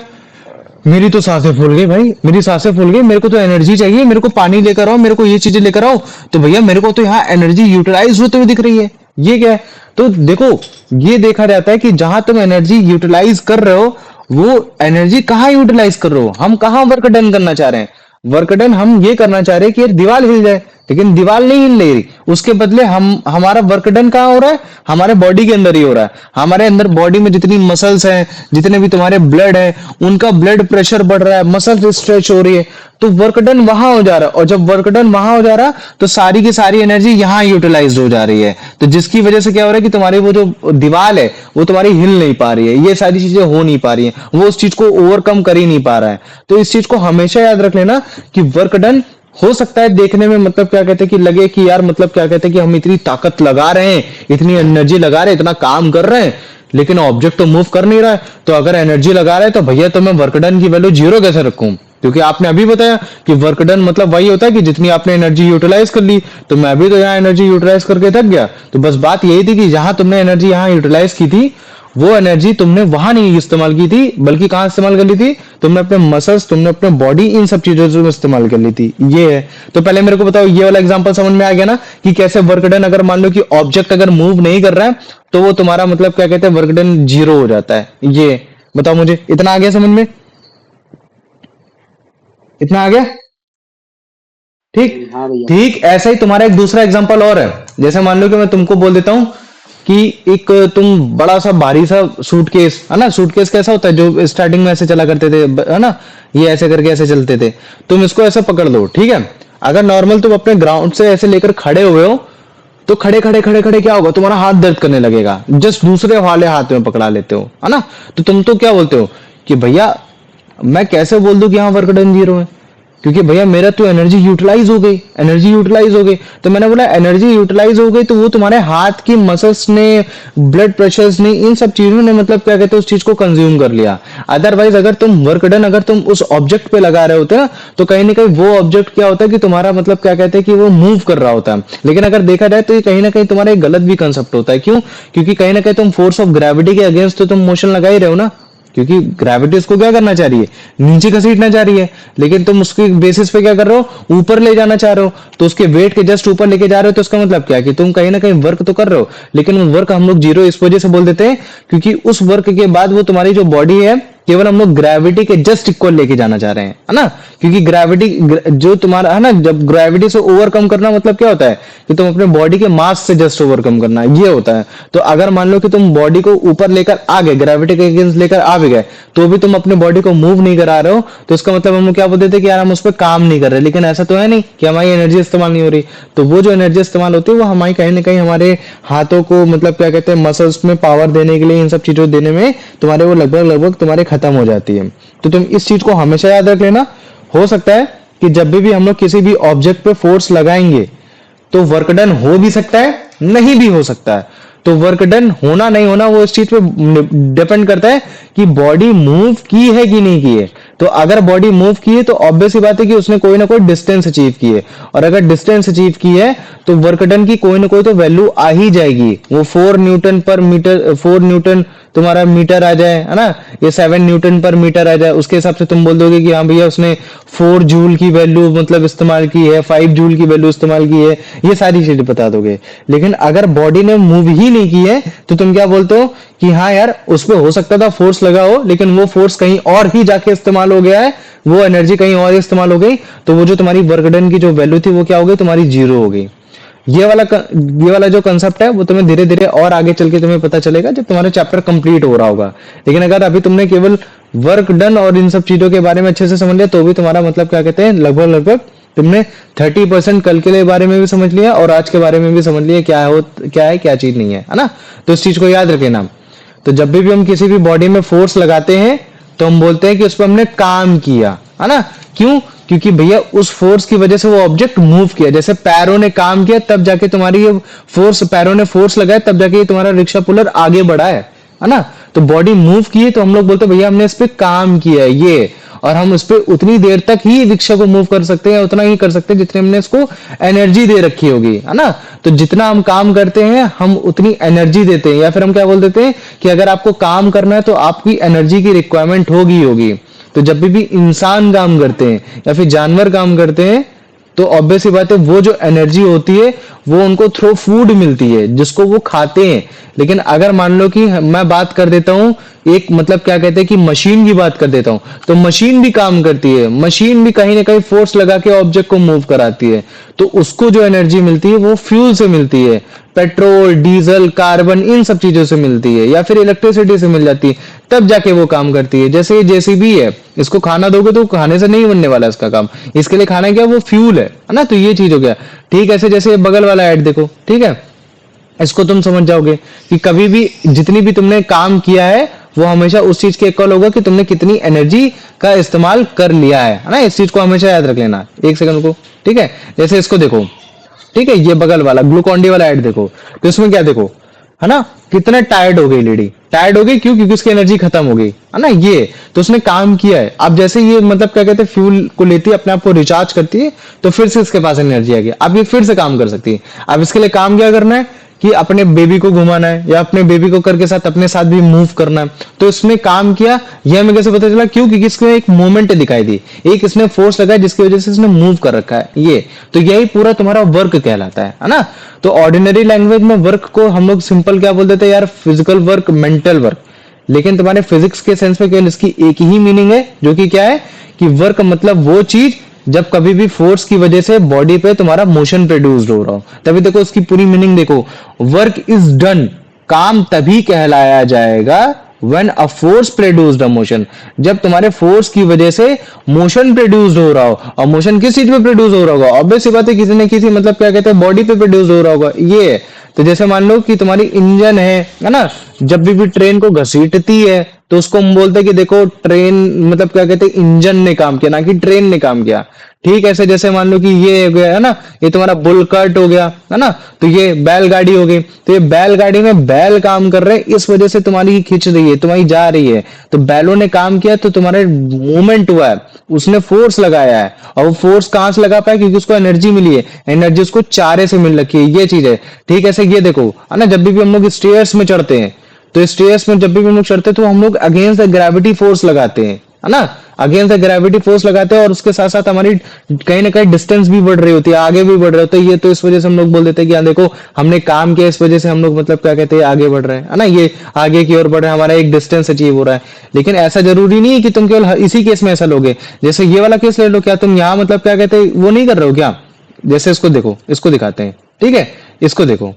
मेरी तो सांसें फूल गई भाई, मेरी सांसें फूल गई, मेरे को तो एनर्जी चाहिए, मेरे को पानी लेकर आओ, मेरे को ये चीजें लेकर आओ, तो भैया मेरे को तो यहाँ एनर्जी यूटिलाइज होते हुए दिख रही है। ये क्या है? तो देखो, ये देखा जाता है कि जहां तुम एनर्जी यूटिलाइज कर रहे हो वो एनर्जी कहाँ यूटिलाइज कर रहे हो, हम कहाँ वर्क डन करना चाह रहे हैं। वर्क डन हम ये करना चाह रहे हैं कि यार दीवार हिल जाए, लेकिन दीवार नहीं हिल रही, उसके बदले हम हमारा वर्क डन कहाँ हो रहा है, हमारे बॉडी के अंदर ही हो रहा है। हमारे अंदर बॉडी में जितनी मसल्स हैं, जितने भी तुम्हारे ब्लड है, उनका ब्लड प्रेशर बढ़ रहा है, मसल्स स्ट्रेच हो रही है, तो वर्क डन वहां हो जा रहा है। और जब वर्क डन वहां हो जा रहा है तो सारी की सारी एनर्जी यहाँ यूटिलाइज हो जा रही है, तो जिसकी वजह से क्या हो रहा है कि तुम्हारी वो जो दीवार है वो तुम्हारी हिल नहीं पा रही है, ये सारी चीजें हो नहीं पा रही है, वो उस चीज को ओवरकम कर ही नहीं पा रहा है। तो इस चीज को हमेशा याद रख लेना कि वर्क डन हो सकता है देखने में मतलब क्या कहते हैं कि लगे कि यार मतलब क्या कहते हैं कि हम इतनी ताकत लगा रहे हैं, इतनी एनर्जी लगा रहे हैं, इतना काम कर रहे हैं, लेकिन ऑब्जेक्ट तो मूव कर नहीं रहा है। तो अगर एनर्जी लगा रहे हैं तो भैया तो मैं वर्क डन की वैल्यू जीरो कैसे रखूं? क्योंकि आपने अभी बताया कि वर्क डन मतलब वही होता है कि जितनी आपने एनर्जी यूटिलाइज कर ली, तो मैं भी तो यहाँ एनर्जी यूटिलाइज करके थक गया। तो बस बात यही थी कि जहां तुमने एनर्जी यहाँ यूटिलाइज की थी वो एनर्जी तुमने वहां नहीं इस्तेमाल की थी, बल्कि कहां इस्तेमाल कर ली थी, तुमने अपने मसल्स, तुमने अपने बॉडी, इन सब चीजों से इस्तेमाल कर ली थी। ये है। तो पहले मेरे को बताओ, ये वाला एग्जांपल समझ में आ गया ना कि कैसे वर्क डन अगर मान लो कि ऑब्जेक्ट अगर मूव नहीं कर रहा है तो वो तुम्हारा मतलब क्या कहते हैं वर्क डन जीरो हो जाता है। ये बताओ मुझे, इतना आ गया समझ में? इतना आ गया? ठीक। हाँ भैया। ठीक ऐसा ही तुम्हारा एक दूसरा एग्जांपल और है। जैसे मान लो कि मैं तुमको बोल देता हूं कि एक तुम बड़ा सा भारी सा सूटकेस है ना, सूटकेस कैसा होता है जो स्टार्टिंग में ऐसे चला करते थे है ना, ये ऐसे करके ऐसे चलते थे, तुम इसको ऐसे पकड़ लो, ठीक है। अगर नॉर्मल तुम अपने ग्राउंड से ऐसे लेकर खड़े हुए हो तो खड़े खड़े खड़े खड़े क्या होगा, तुम्हारा हाथ दर्द करने लगेगा, जस्ट दूसरे वाले हाथ में पकड़ा लेते हो है ना। तो तुम तो क्या बोलते हो कि भैया मैं कैसे बोल दूं कि हाँ वर्क डन जीरो है, क्योंकि भैया मेरा तो एनर्जी यूटिलाइज हो गई, एनर्जी यूटिलाइज हो गई। तो मैंने बोला एनर्जी यूटिलाइज हो गई तो वो तुम्हारे हाथ की मसल्स ने, ब्लड प्रेशर्स ने, इन सब चीजों ने मतलब क्या कहते हैं उस चीज को कंज्यूम कर लिया। अदरवाइज अगर तुम वर्क डन अगर तुम उस ऑब्जेक्ट पे लगा रहे होते ना, तो कहीं ना कहीं वो ऑब्जेक्ट क्या होता है कि तुम्हारा मतलब क्या कहते हैं कि वो मूव कर रहा होता है। लेकिन अगर देखा जाए तो ये कहीं ना कहीं तुम्हारा एक गलत भी कंसेप्ट होता है। क्यों? क्योंकि कहीं ना कहीं तुम फोर्स ऑफ ग्रेविटी के अगेंस्ट तो तुम मोशन लगा ही रहे हो ना, क्योंकि ग्रेविटी उसको क्या करना चाह रही है, नीचे घसीटना चाह रही है। लेकिन तुम उसके बेसिस पे क्या कर रहे हो, ऊपर ले जाना चाह रहे हो। तो उसके वेट के जस्ट ऊपर लेके जा रहे हो, तो उसका मतलब क्या है कि तुम कहीं ना कहीं वर्क तो कर रहे हो, लेकिन वो वर्क हम लोग जीरो इस वजह से बोल देते हैं क्योंकि उस वर्क के बाद वो तुम्हारी जो बॉडी है केवल हम लोग ग्रेविटी के जस्ट इक्वल लेके जाना चाह रहे हैं, है ना। क्योंकि ग्रेविटी जो तुम्हारा है ना, जब ग्रेविटी से ओवरकम करना मतलब क्या होता है कि तुम अपने बॉडी के मास से जस्ट ओवरकम करना, ये होता है। तो अगर मान लो कि तुम बॉडी को ऊपर लेकर आ गए, ग्रेविटी के अगेंस्ट लेकर आ भी गए, तो भी तुम अपने बॉडी को मूव नहीं करा रहे हो, तो इसका मतलब हम लोग क्या बोलते थे कि यार हम उस पर काम नहीं कर रहे। लेकिन ऐसा तो है नहीं कि हमारी एनर्जी इस्तेमाल नहीं हो रही। तो वो जो एनर्जी इस्तेमाल होती है वो हमारी कहीं ना कहीं हमारे हाथों को मतलब क्या कहते हैं मसल्स में पावर देने के लिए, इन सब चीजों देने में तुम्हारे वो लगभग लगभग तुम्हारे खत्म हो जाती है। तो तुम इस चीज को हमेशा याद रख लेना। हो सकता है कि जब भी हम लोग किसी भी ऑब्जेक्ट पे फोर्स लगाएंगे तो वर्क डन हो भी सकता है, नहीं भी हो सकता है। तो वर्क डन होना नहीं होना वो इस चीज पे डिपेंड करता है कि बॉडी मूव की है कि नहीं की है। तो अगर बॉडी मूव की है तो ऑब्वियस सी बात है कि उसने कोई ना कोई डिस्टेंस अचीव की है, और अगर डिस्टेंस अचीव की है तो वर्क डन की कोई ना कोई तो वैल्यू आ ही जाएगी। वो 4 न्यूटन पर मीटर, 4 न्यूटन तुम्हारा मीटर आ जाए, है ना, ये 7 न्यूटन पर मीटर आ जाए, उसके हिसाब से तुम बोल दोगे कि हाँ भैया उसने 4 जूल की वैल्यू मतलब इस्तेमाल की है, 5 जूल की वैल्यू इस्तेमाल की है, ये सारी चीजें बता दोगे। लेकिन अगर बॉडी ने मूव ही नहीं की है तो तुम क्या बोलते हो कि हाँ यार उस पर हो सकता था फोर्स लगा हो, लेकिन वो फोर्स कहीं और ही जाके इस्तेमाल हो गया है, वो एनर्जी कहीं और ही इस्तेमाल हो गई, तो वो जो तुम्हारी वर्क डन की जो वैल्यू थी वो क्या हो गई, तुम्हारी जीरो हो गई। ये वाला जो कंसेप्ट है वो तुम्हें धीरे धीरे और आगे चल के तुम्हें पता चलेगा जब तुम्हारा चैप्टर कंप्लीट हो रहा होगा। लेकिन अगर अभी तुमने केवल वर्क डन और इन सब चीजों के बारे में अच्छे से समझ लिया तो भी तुम्हारा मतलब क्या कहते हैं लगभग लगभग तुमने 30% कल के बारे में भी समझ लिया और आज के बारे में भी समझ लिया क्या है क्या चीज नहीं है ना। तो इस चीज को याद रखे ना। तो जब भी हम किसी भी बॉडी में फोर्स लगाते हैं तो हम बोलते हैं कि उस पर हमने काम किया, है ना। क्यों? क्योंकि भैया उस फोर्स की वजह से वो ऑब्जेक्ट मूव किया। जैसे पैरों ने काम किया तब जाके तुम्हारी ये फोर्स, पैरों ने फोर्स लगाया तब जाके ये तुम्हारा रिक्शा पुलर आगे बढ़ा है ना। तो बॉडी मूव की है तो हम लोग बोलते हैं भैया हमने इस पे काम किया है ये, और हम उस पे उतनी देर तक ही रिक्शा को मूव कर सकते हैं, उतना ही कर सकते हैं जितने हमने इसको एनर्जी दे रखी होगी, है ना। तो जितना हम काम करते हैं हम उतनी एनर्जी देते हैं, या फिर हम क्या बोल देते हैं कि अगर आपको काम करना है तो आपकी एनर्जी की रिक्वायरमेंट होगी। तो जब भी इंसान काम करते हैं या फिर जानवर काम करते हैं तो ऑब्वियस सी बात है वो जो एनर्जी होती है वो उनको थ्रू फूड मिलती है जिसको वो खाते हैं। लेकिन अगर मान लो कि मैं बात कर देता हूं एक मतलब क्या कहते हैं कि मशीन की बात कर देता हूं, तो मशीन भी काम करती है, मशीन भी कहीं ना कहीं फोर्स लगा के ऑब्जेक्ट को मूव कराती है। तो उसको जो एनर्जी मिलती है वो फ्यूल से मिलती है, पेट्रोल, डीजल, कार्बन, इन सब चीजों से मिलती है, या फिर इलेक्ट्रिसिटी से मिल जाती है, तब जाके वो काम करती है। जैसे ये जेसीबी है, इसको खाना दोगे तो खाने से नहीं बनने वाला इसका काम, इसके लिए खाना क्या, वो फ्यूल है ना। तो ये चीज हो गया। ठीक ऐसे जैसे बगल वाला ऐड देखो, ठीक है, इसको तुम समझ जाओगे कि कभी भी जितनी भी तुमने काम किया है वो हमेशा उस चीज के इक्वल होगा कि तुमने कितनी एनर्जी का इस्तेमाल कर लिया है ना। इस चीज को हमेशा याद रख लेना। एक सेकंड को, ठीक है, जैसे इसको देखो, ठीक है, ये बगल वाला ग्लूकॉन डी वाला ऐड देखो, तो इसमें क्या देखो, है ना, कितना टायर्ड हो गई लेडी, टायर्ड हो गई क्यों, क्योंकि उसकी एनर्जी खत्म हो गई, है ना। ये तो उसने काम किया है। अब जैसे ये मतलब क्या कहते हैं फ्यूल को लेती है, अपने आप को रिचार्ज करती है, तो फिर से इसके पास एनर्जी आ गई, अब ये फिर से काम कर सकती है। अब इसके लिए काम क्या करना है कि अपने बेबी को घुमाना है या अपने बेबी को करके साथ अपने साथ भी मूव करना है। तो इसने काम किया, यह हमें कैसे पता चला, क्यों, क्योंकि इसको एक मूवमेंट दिखाई दी, एक इसने फोर्स लगाया जिसकी वजह से इसने मूव कर रखा है ये। तो यही पूरा तुम्हारा वर्क कहलाता है ना। तो ऑर्डिनरी लैंग्वेज में वर्क को हम लोग सिंपल क्या बोल देते हैं यार, फिजिकल वर्क, मेंटल वर्क। लेकिन तुम्हारे फिजिक्स के सेंस में केवल इसकी एक ही मीनिंग है, जो कि क्या है कि वर्क मतलब वो चीज जब कभी भी फोर्स की वजह से बॉडी पे तुम्हारा मोशन प्रोड्यूस्ड हो रहा हो। तभी देखो उसकी पूरी मीनिंग देखो, वर्क इज डन, काम तभी कहलाया जाएगा when a force produced a motion, जब तुम्हारे फोर्स की वजह से मोशन प्रोड्यूस्ड हो रहा हो। और मोशन किस चीज पे प्रोड्यूस हो रहा होगा, ऑब्वियस सी बात है किसी न किसी मतलब क्या कहते हैं बॉडी पे प्रोड्यूस हो रहा होगा ये। तो जैसे मान लो कि तुम्हारी इंजन है ना, जब भी ट्रेन को घसीटती है तो उसको हम बोलते हैं कि देखो ट्रेन, मतलब क्या कहते हैं, इंजन ने काम किया, ना कि ट्रेन ने काम किया। ठीक ऐसे जैसे मान लो कि ये हो गया है ना, ये तुम्हारा बुल कार्ट हो गया है ना, तो ये बैलगाड़ी हो गई, तो ये बैलगाड़ी में बैल काम कर रहे हैं, इस वजह से तुम्हारी खींच रही है, तुम्हारी जा रही है, तो बैलों ने काम किया तो तुम्हारे मूवमेंट हुआ है, उसने फोर्स लगाया है। और वो फोर्स कहां से लगा पाया, क्योंकि उसको एनर्जी मिली है, एनर्जी उसको चारे से मिल रखी है, ये चीज है। ठीक है, ऐसे ये देखो है ना, जब भी हम लोग स्टेयर्स में चढ़ते हैं, तो स्टेयर्स में जब भी हम लोग चढ़ते हैं तो हम लोग अगेंस्ट द ग्रेविटी फोर्स लगाते हैं, है ना, अगेंस्ट द ग्रेविटी फोर्स लगाते हैं, और उसके साथ साथ हमारी कहीं ना कहीं डिस्टेंस भी बढ़ रही होती है, आगे भी बढ़ रहे होते हैं, ये तो इस वजह से हम लोग बोल देते हैं कि हाँ देखो हमने काम किया, इस वजह से हम लोग मतलब क्या कहते हैं आगे बढ़ रहे हैं, है ना, ये आगे की ओर बढ़ रहे हैं, हमारा एक डिस्टेंस अचीव हो रहा है। लेकिन ऐसा जरूरी नहीं है कि तुम केवल इसी केस में ऐसा लोगे, जैसे ये वाला केस ले लो, क्या तुम यहाँ मतलब क्या कहते हैं वो नहीं कर रहे हो क्या, जैसे इसको देखो, इसको दिखाते हैं, ठीक है, इसको देखो,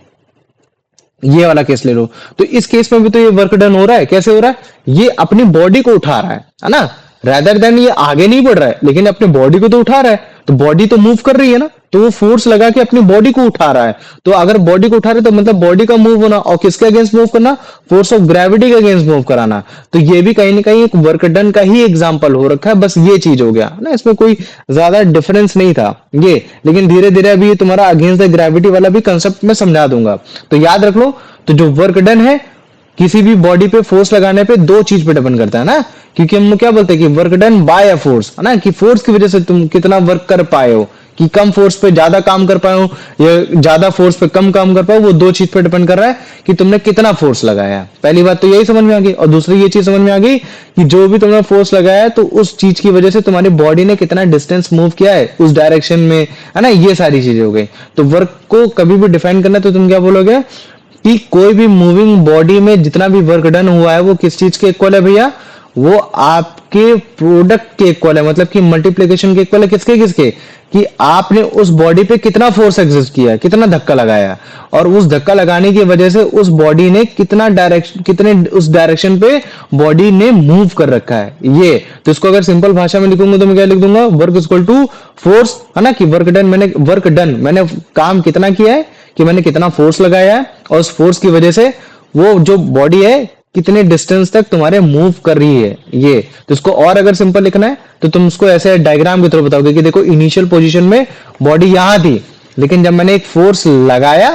ये वाला केस ले लो, तो इस केस में भी तो ये वर्क डन हो रहा है, कैसे हो रहा है, ये अपनी बॉडी को उठा रहा है ना, रेदर देन ये आगे नहीं बढ़ रहा है, लेकिन अपने बॉडी को तो उठा रहा है, तो बॉडी तो मूव कर रही है ना, तो वो फोर्स लगा के अपनी बॉडी को उठा रहा है। तो अगर बॉडी को उठा रहे तो मतलब बॉडी का मूव होना, और किसके अगेंस्ट मूव करना, फोर्स ऑफ ग्रेविटी के अगेंस्ट मूव कराना। तो ये भी कहीं ना कहीं एक वर्क डन का ही एग्जांपल हो रखा है, बस ये चीज हो गया ना, इसमें कोई ज्यादा डिफरेंस नहीं था ये, लेकिन धीरे धीरे अभी तुम्हारा अगेंस्ट द ग्रेविटी वाला भी कंसेप्ट में समझा दूंगा। तो याद रख लो, तो जो वर्क डन है किसी भी बॉडी पे फोर्स लगाने पे दो चीज पे डिपेंड करता है ना, क्योंकि हम लोग क्या बोलते हैं कि work done by a force, है ना, कि फोर्स की वजह से तुम कितना वर्क कर पाए हो, कि कम फोर्स पे ज्यादा काम कर पाए हो या ज्यादा फोर्स पे कम काम कर पाए हो, वो दो चीज पे डिपेंड कर रहा है कि तुमने कितना फोर्स लगाया। पहली बात तो यही समझ में आ गई, और दूसरी ये चीज समझ में आ गई कि जो भी तुमने फोर्स लगाया है तो उस चीज की वजह से तुम्हारी बॉडी ने कितना डिस्टेंस मूव किया है उस डायरेक्शन में, है ना, ये सारी चीजें हो गई। तो वर्क को कभी भी डिफाइन करना तो तुम क्या बोलोगे कि कोई भी मूविंग बॉडी में जितना भी वर्क डन हुआ है वो किस चीज के इक्वल है भैया, वो आपके प्रोडक्ट के इक्वल है, मतलब कि मल्टीप्लिकेशन के इक्वल है, किसके किसके, कि आपने उस बॉडी पे कितना फोर्स एग्जिस्ट किया, कितना धक्का लगाया, और उस धक्का लगाने की वजह से उस बॉडी ने कितना डायरेक्शन, कितने उस डायरेक्शन पे बॉडी ने मूव कर रखा है ये। तो इसको अगर सिंपल भाषा में लिखूंगा तो मैं क्या लिख दूंगा, work is equal to force, है ना, कि वर्क डन मैंने काम कितना किया है, कि मैंने कितना फोर्स लगाया है, और उस फोर्स की वजह से वो जो बॉडी है कितने डिस्टेंस तक तुम्हारे मूव कर रही है ये। तो इसको और अगर सिंपल लिखना है तो तुम उसको ऐसे डायग्राम के थ्रू बताओगे कि देखो इनिशियल पोजीशन में बॉडी यहां थी, लेकिन जब मैंने एक फोर्स लगाया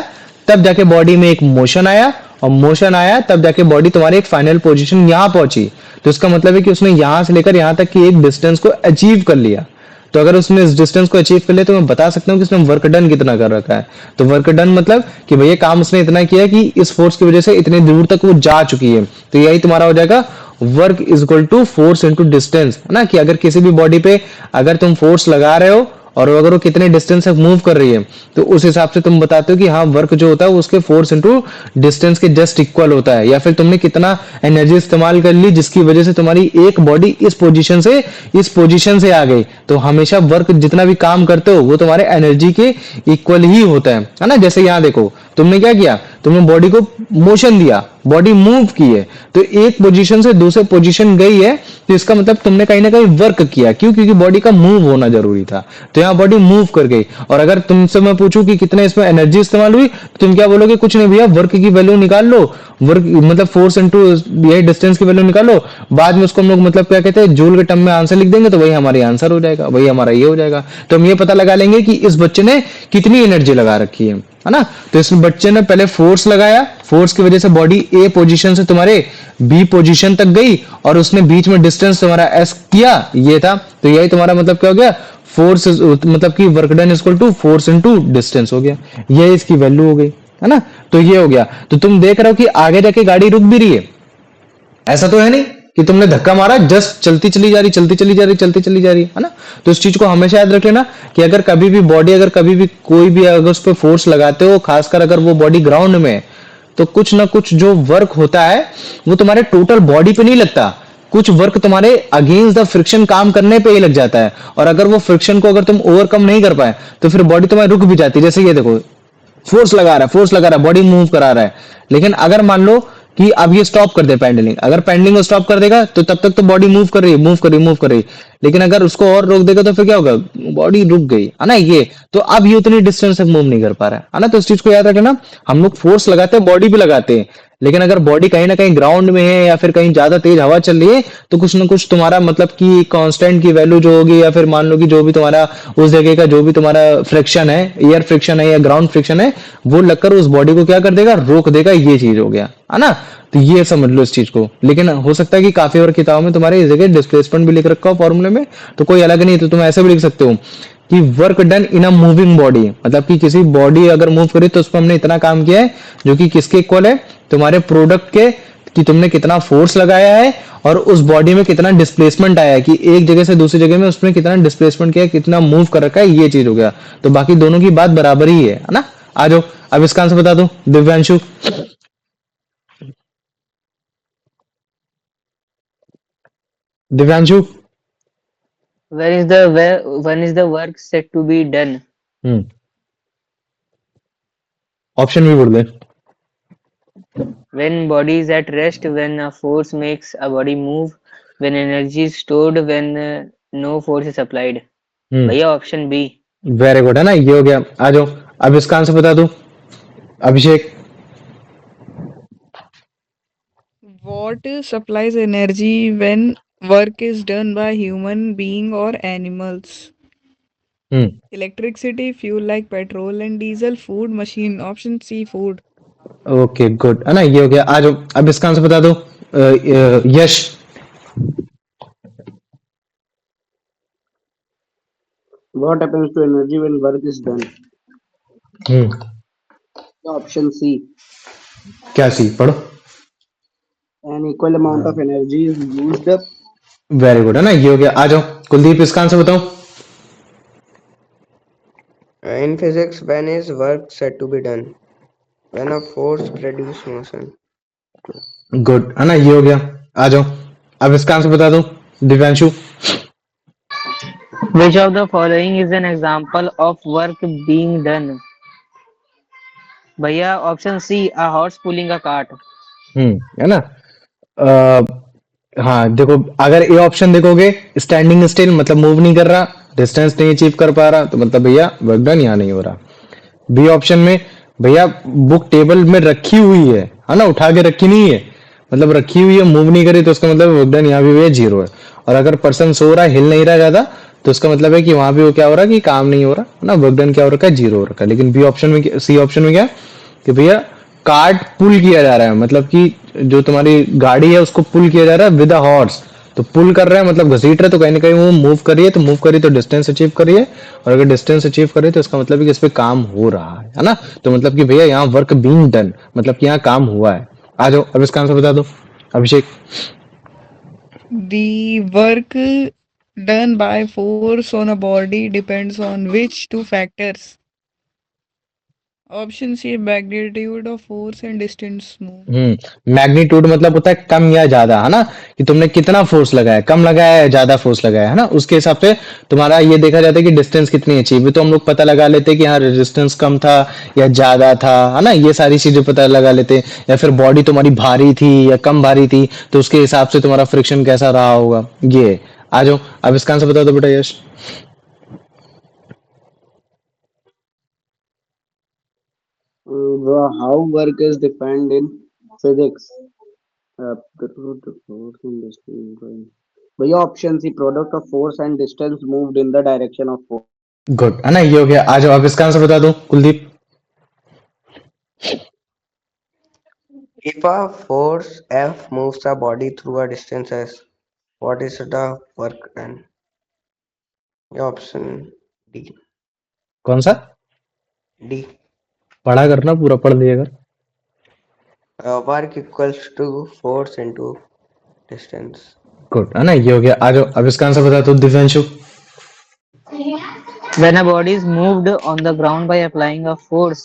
तब जाके बॉडी में एक मोशन आया, और मोशन आया तब जाके बॉडी तुम्हारी एक फाइनल पोजीशन यहां पहुंची। तो इसका मतलब है कि उसने यहां से लेकर यहां तक की एक डिस्टेंस को अचीव कर लिया। तो अगर उसने इस डिस्टेंस को अचीव कर लिया तो मैं बता सकता हूँ कि उसने वर्क डन कितना कर रखा है। तो वर्क डन मतलब कि भैया काम उसने इतना किया कि इस फोर्स की वजह से इतनी दूर तक वो जा चुकी है। तो यही तुम्हारा हो जाएगा work is equal to force into distance, है ना, कि अगर किसी भी बॉडी पे अगर तुम फोर्स लगा रहे हो और अगर वो कितने डिस्टेंस तक मूव कर रही है तो उस हिसाब से तुम बताते हो कि हाँ वर्क जो होता है वो उसके फोर्स इनटू डिस्टेंस के जस्ट इक्वल होता है, या फिर तुमने कितना एनर्जी इस्तेमाल कर ली जिसकी वजह से तुम्हारी एक बॉडी इस पोजीशन से आ गई। तो हमेशा वर्क जितना भी काम करते हो वो तुम्हारे एनर्जी के इक्वल ही होता है ना। जैसे यहाँ देखो तुमने क्या किया, तुमने बॉडी को मोशन दिया, बॉडी मूव की है, तो एक पोजीशन से दूसरे पोजीशन गई है, तो इसका मतलब तुमने कहीं ना कहीं वर्क किया। क्यों? क्योंकि बॉडी का मूव होना जरूरी था, तो यहाँ बॉडी मूव कर गई। और अगर तुमसे मैं पूछूं कि कितने इसमें एनर्जी इस्तेमाल हुई, तो तुम क्या बोलोगे, कुछ नहीं भैया, वर्क की वैल्यू निकाल लो, वर्क मतलब फोर्स इनटू ये डिस्टेंस की वैल्यू निकाल लो, बाद में उसको हम लोग मतलब क्या कहते हैं जूल के टर्म में आंसर लिख देंगे, तो वही हमारी आंसर हो जाएगा, वही हमारा ये हो जाएगा। तो हम ये पता लगा लेंगे कि इस बच्चे ने कितनी एनर्जी लगा रखी है ना। तो इस बच्चे ने पहले फोर्स लगाया, फोर्स की वजह से बॉडी ए पोजीशन से तुम्हारे बी पोजीशन तक गई, और उसने बीच में डिस्टेंस तुम्हारा एस किया, ये था। तो यही तुम्हारा मतलब क्या हो गया, फोर्स मतलब कि work done is equal to force into distance हो गया, ये इसकी वैल्यू हो गई, है ना। तो ये हो गया। तो तुम देख रहे हो कि आगे जाके गाड़ी रुक भी रही है, ऐसा तो है नहीं कि तुमने धक्का मारा, जस्ट चलती चली जा रही, चलती चली जा रही, चलती चली जा रही, है ना। तो इस चीज को हमेशा याद रख लेना कि अगर कभी भी बॉडी, अगर कभी भी कोई भी अगर उस पर फोर्स लगाते हो, खासकर अगर वो बॉडी ग्राउंड में, तो कुछ ना कुछ जो वर्क होता है वो तुम्हारे टोटल बॉडी पे नहीं लगता, कुछ वर्क तुम्हारे अगेंस्ट द फ्रिक्शन काम करने पे ही लग जाता है। और अगर वो फ्रिक्शन को अगर तुम ओवरकम नहीं कर पाए तो फिर बॉडी तुम्हारी रुक भी जाती है। जैसे ये देखो, फोर्स लगा रहा है, बॉडी मूव करा रहा है, लेकिन अगर मान लो कि अब ये स्टॉप कर दे पेंडलिंग, अगर पेंडलिंग को स्टॉप कर देगा तो तब तक तो बॉडी मूव कर रही है, मूव कर रही है, लेकिन अगर उसको और रोक देगा तो फिर क्या होगा, बॉडी रुक गई, है ना ये। तो अब ये उतनी डिस्टेंस तक मूव नहीं कर पा रहा है ना। तो इस चीज को याद रखना, हम लोग फोर्स लगाते हैं, बॉडी भी लगाते हैं, लेकिन अगर बॉडी कहीं ना कहीं ग्राउंड में है या फिर कहीं ज्यादा तेज हवा चल रही है तो कुछ ना कुछ तुम्हारा मतलब कि कांस्टेंट की वैल्यू जो होगी या फिर मान लो कि जो भी तुम्हारा उस जगह का जो भी तुम्हारा फ्रिक्शन है, एयर फ्रिक्शन है या ग्राउंड फ्रिक्शन है, वो लगकर उस बॉडी को क्या कर देगा, रोक देगा। ये चीज हो गया है ना। तो ये समझ लो इस चीज को। लेकिन हो सकता है कि काफी और किताबों में तुम्हारे इस जगह डिस्प्लेसमेंट भी लिख रखा हो फॉर्मूले में, तो कोई अलग नहीं, तो तुम ऐसे भी लिख सकते हो कि work done in a moving body, मतलब कि किसी बॉडी अगर मूव करी तो उस पर हमने इतना काम किया है, जो कि किसके इक्वल है, तुम्हारे प्रोडक्ट के, कि तुमने कितना फोर्स लगाया है और उस बॉडी में कितना डिस्प्लेसमेंट आया है, कि एक जगह से दूसरी जगह में उसमें कितना डिस्प्लेसमेंट किया है, कितना मूव कर रखा है, ये चीज हो गया। तो बाकी दोनों की बात बराबर ही है ना। आ जाओ अब इसका आंसर बता दो Divyanshu. Divyanshu. when is the work set to be done? Hmm. Option भी बोल दे। When body is at rest, when a force makes a body move, when energy is stored, when no force is applied. हम्म। भैया ऑप्शन बी। वेरी गुड, है ना, ये हो गया। आ जाओ अब इसका आंसर बता दो अभिषेक। What supplies energy when work is done by human being or animals? Hmm. Electricity, fuel like petrol and diesel, food, machine. Option C, food. Okay good, है ना, ये हो गया। आ जाओ अब इसका आंसर बता दो यश। What happens to energy when work is done? Hmm. Option C. क्या सी पढ़ो। An equal amount of energy is used up. Very good, है ना, ये हो गया। आ जाओ कुलदीप इसका आंसर बताओ। In physics, when is work said to be done? When a force produces motion. Good, है ना, ये हो गया। आ जाओ अब इसका आंसर बता दो Divyanshu. Which of the following is an example of work being done? भैया option C, a horse pulling a cart. है ना। हाँ देखो, अगर ये ऑप्शन देखोगे, स्टैंडिंग स्टिल मतलब मूव नहीं कर रहा, डिस्टेंस नहीं अचीव कर पा रहा, तो मतलब भैया वर्क डन यहाँ नहीं हो रहा। बी ऑप्शन में भैया बुक टेबल में रखी हुई है ना, उठा के रखी नहीं है, मतलब रखी हुई है, मूव नहीं करी, तो उसका मतलब वर्क डन यहाँ भी भैया जीरो है। और अगर पर्सन सो रहा है, हिल नहीं रहा ज्यादा, तो उसका मतलब है कि वहां भी वो क्या हो रहा है कि काम नहीं हो रहा है ना, वर्क डन क्या हो रखा है, जीरो हो रखा है। लेकिन बी ऑप्शन में, सी ऑप्शन में क्या, कि भैया कार्ट पुल किया जा रहा है, मतलब कि जो तुम्हारी गाड़ी है उसको पुल किया जा रहा है विद अ हॉर्स। तो पुल कर रहा है मतलब घसीट रहा है, तो कहीं ना कहीं वो मूव कर रही है, तो मूव करी तो डिस्टेंस अचीव करी है, और अगर डिस्टेंस अचीव करे तो इसका मतलब है कि इस पे काम हो रहा है ना। तो मतलब कि भैया यहाँ वर्क बीइंग डन, मतलब कि यहाँ काम हुआ है। आ जाओ अब इसका आंसर बता दो अभिषेक। The work done by force on a body depends on which two factors? Option C, magnitude of force and distance moved. Magnitude मतलब होता है कम या ज्यादा, है ना, कि तुमने कितना फोर्स लगाया, कम लगाया या ज्यादा फोर्स लगाया, है ना, उसके हिसाब से तुम्हारा ये देखा जाता है कि डिस्टेंस कितनी अचीव है। तो हम लोग पता लगा लेते हैं कि हाँ रेजिस्टेंस कम था या ज्यादा था, है ना, ये सारी चीजें पता लगा लेते हैं। या फिर बॉडी तुम्हारी भारी थी या कम भारी थी, तो उसके हिसाब से तुम्हारा फ्रिक्शन कैसा रहा होगा। ये आ जाओ अब इसका आंसर बता दो बेटा यश। How work is defined in physics? The force and distance. भैया option C, product of force and distance moved in the direction of force. Good, है ना, ये हो गया। आ जाओ अब इसका आंसर बता दो Kuldeep. If a force F moves a body through a distance S, what is the work done? Option D. कौन सा D. पढ़ा करना, पूरा पढ़ लिया कर। Work equals to force into distance. Good, है ना, ये हो गया। आ जाओ अब इसका आंसर बता दो Divyanshu. When a body is moved on the ground by applying a force,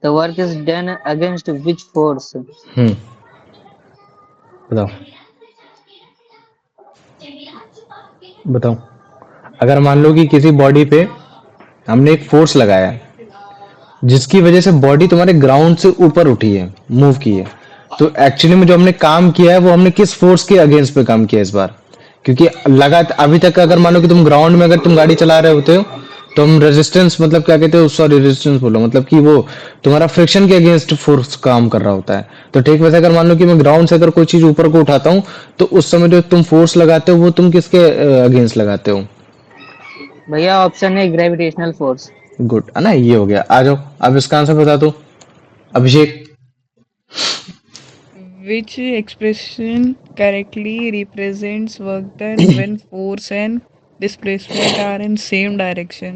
the work is done against which force? बताओ बताओ। अगर मान लो कि किसी बॉडी पे हमने एक फोर्स लगाया है, जिसकी वजह से बॉडी तुम्हारे ग्राउंड से ऊपर उठी है, मूव की है, तो एक्चुअली में जो हमने काम किया है वो हमने किस फोर्स के अगेंस्ट पे काम किया है इस बार। क्योंकि लगा अभी तक अगर मान लो कि तुम ग्राउंड में अगर तुम गाड़ी चला रहे होते हो, तो हम रेजिस्टेंस मतलब क्या कहते हैं, सॉरी रेजिस्टेंस बोलो, मतलब कि वो तुम्हारा फ्रिक्शन के अगेंस्ट फोर्स काम कर रहा होता है। तो ठीक वैसे अगर मान लो कि मैं ग्राउंड से अगर कोई चीज ऊपर को उठाता हूँ, तो उस समय जो तुम फोर्स लगाते हो वो तुम किसके अगेंस्ट लगाते हो? भैया ऑप्शन है ग्रेविटेशनल फोर्स। गुड है ना, ये हो गया। आ जाओ अब इसका आंसर बता दो अभिषेक। Which expression correctly represents work done when force and displacement are in same direction?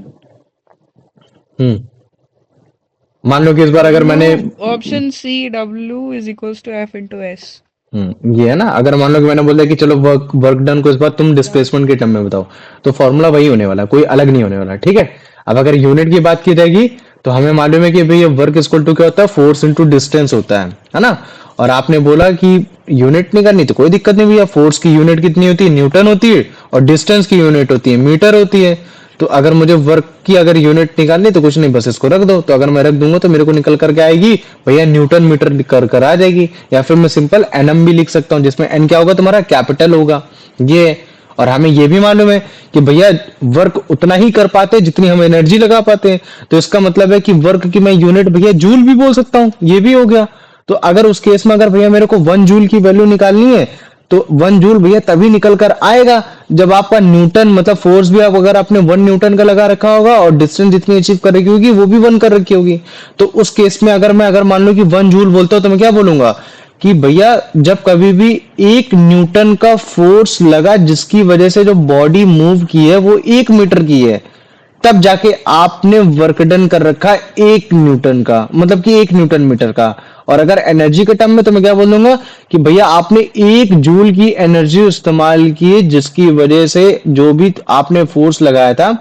मान लो कि इस बार अगर मैंने Option C, W is equals to F into S. ये है ना, अगर मान लो कि मैंने बोल दिया कि चलो वर्क डन को इस बार तुम डिस्प्लेसमेंट के टर्म में बताओ, तो फॉर्मूला वही होने वाला, कोई अलग नहीं होने वाला, ठीक है। अब अगर यूनिट की बात की जाएगी तो हमें मालूम है कि भाई वर्क इक्वल टू क्या होता है, फोर्स इनटू डिस्टेंस होता है ना। और आपने बोला कि यूनिट नहीं करनी, तो कोई दिक्कत नहीं भैया, फोर्स की यूनिट कितनी होती है, न्यूटन होती है, और डिस्टेंस की यूनिट होती है, मीटर होती है। तो अगर मुझे वर्क की अगर यूनिट निकालनी तो कुछ नहीं, बस इसको रख दो। तो अगर मैं रख दूंगा तो मेरे को निकल करके आएगी भैया न्यूटन मीटर कर आ जाएगी, या फिर मैं सिंपल एनएम भी लिख सकता हूँ, जिसमें एन क्या होगा, तुम्हारा कैपिटल होगा ये। और हमें ये भी मालूम है कि भैया वर्क उतना ही कर पाते हैं जितनी हम एनर्जी लगा पाते हैं। तो इसका मतलब है कि वर्क की मैं यूनिट भैया जूल भी बोल सकता हूँ, ये भी हो गया। तो अगर उस केस में अगर भैया मेरे को 1 जूल की वैल्यू निकालनी है, तो 1 जूल भैया तभी निकल कर आएगा जब आपका न्यूटन मतलब फोर्स भी आप अगर आपने 1 न्यूटन का लगा रखा होगा और डिस्टेंस जितनी अचीव कर रखी होगी वो भी 1 कर रखी होगी। तो उस केस में अगर मैं अगर मान लो कि 1 जूल बोलता हूं तो मैं क्या बोलूंगा कि भैया जब कभी भी 1 न्यूटन का फोर्स लगा जिसकी वजह से जो बॉडी मूव की है वो 1 मीटर की है, तब जाके आपने वर्क डन कर रखा 1 न्यूटन का, मतलब कि 1 न्यूटन मीटर का। और अगर एनर्जी के टर्म में तो मैं क्या बोलूंगा कि भैया आपने 1 जूल की एनर्जी इस्तेमाल की जिसकी वजह से जो भी आपने फोर्स लगाया था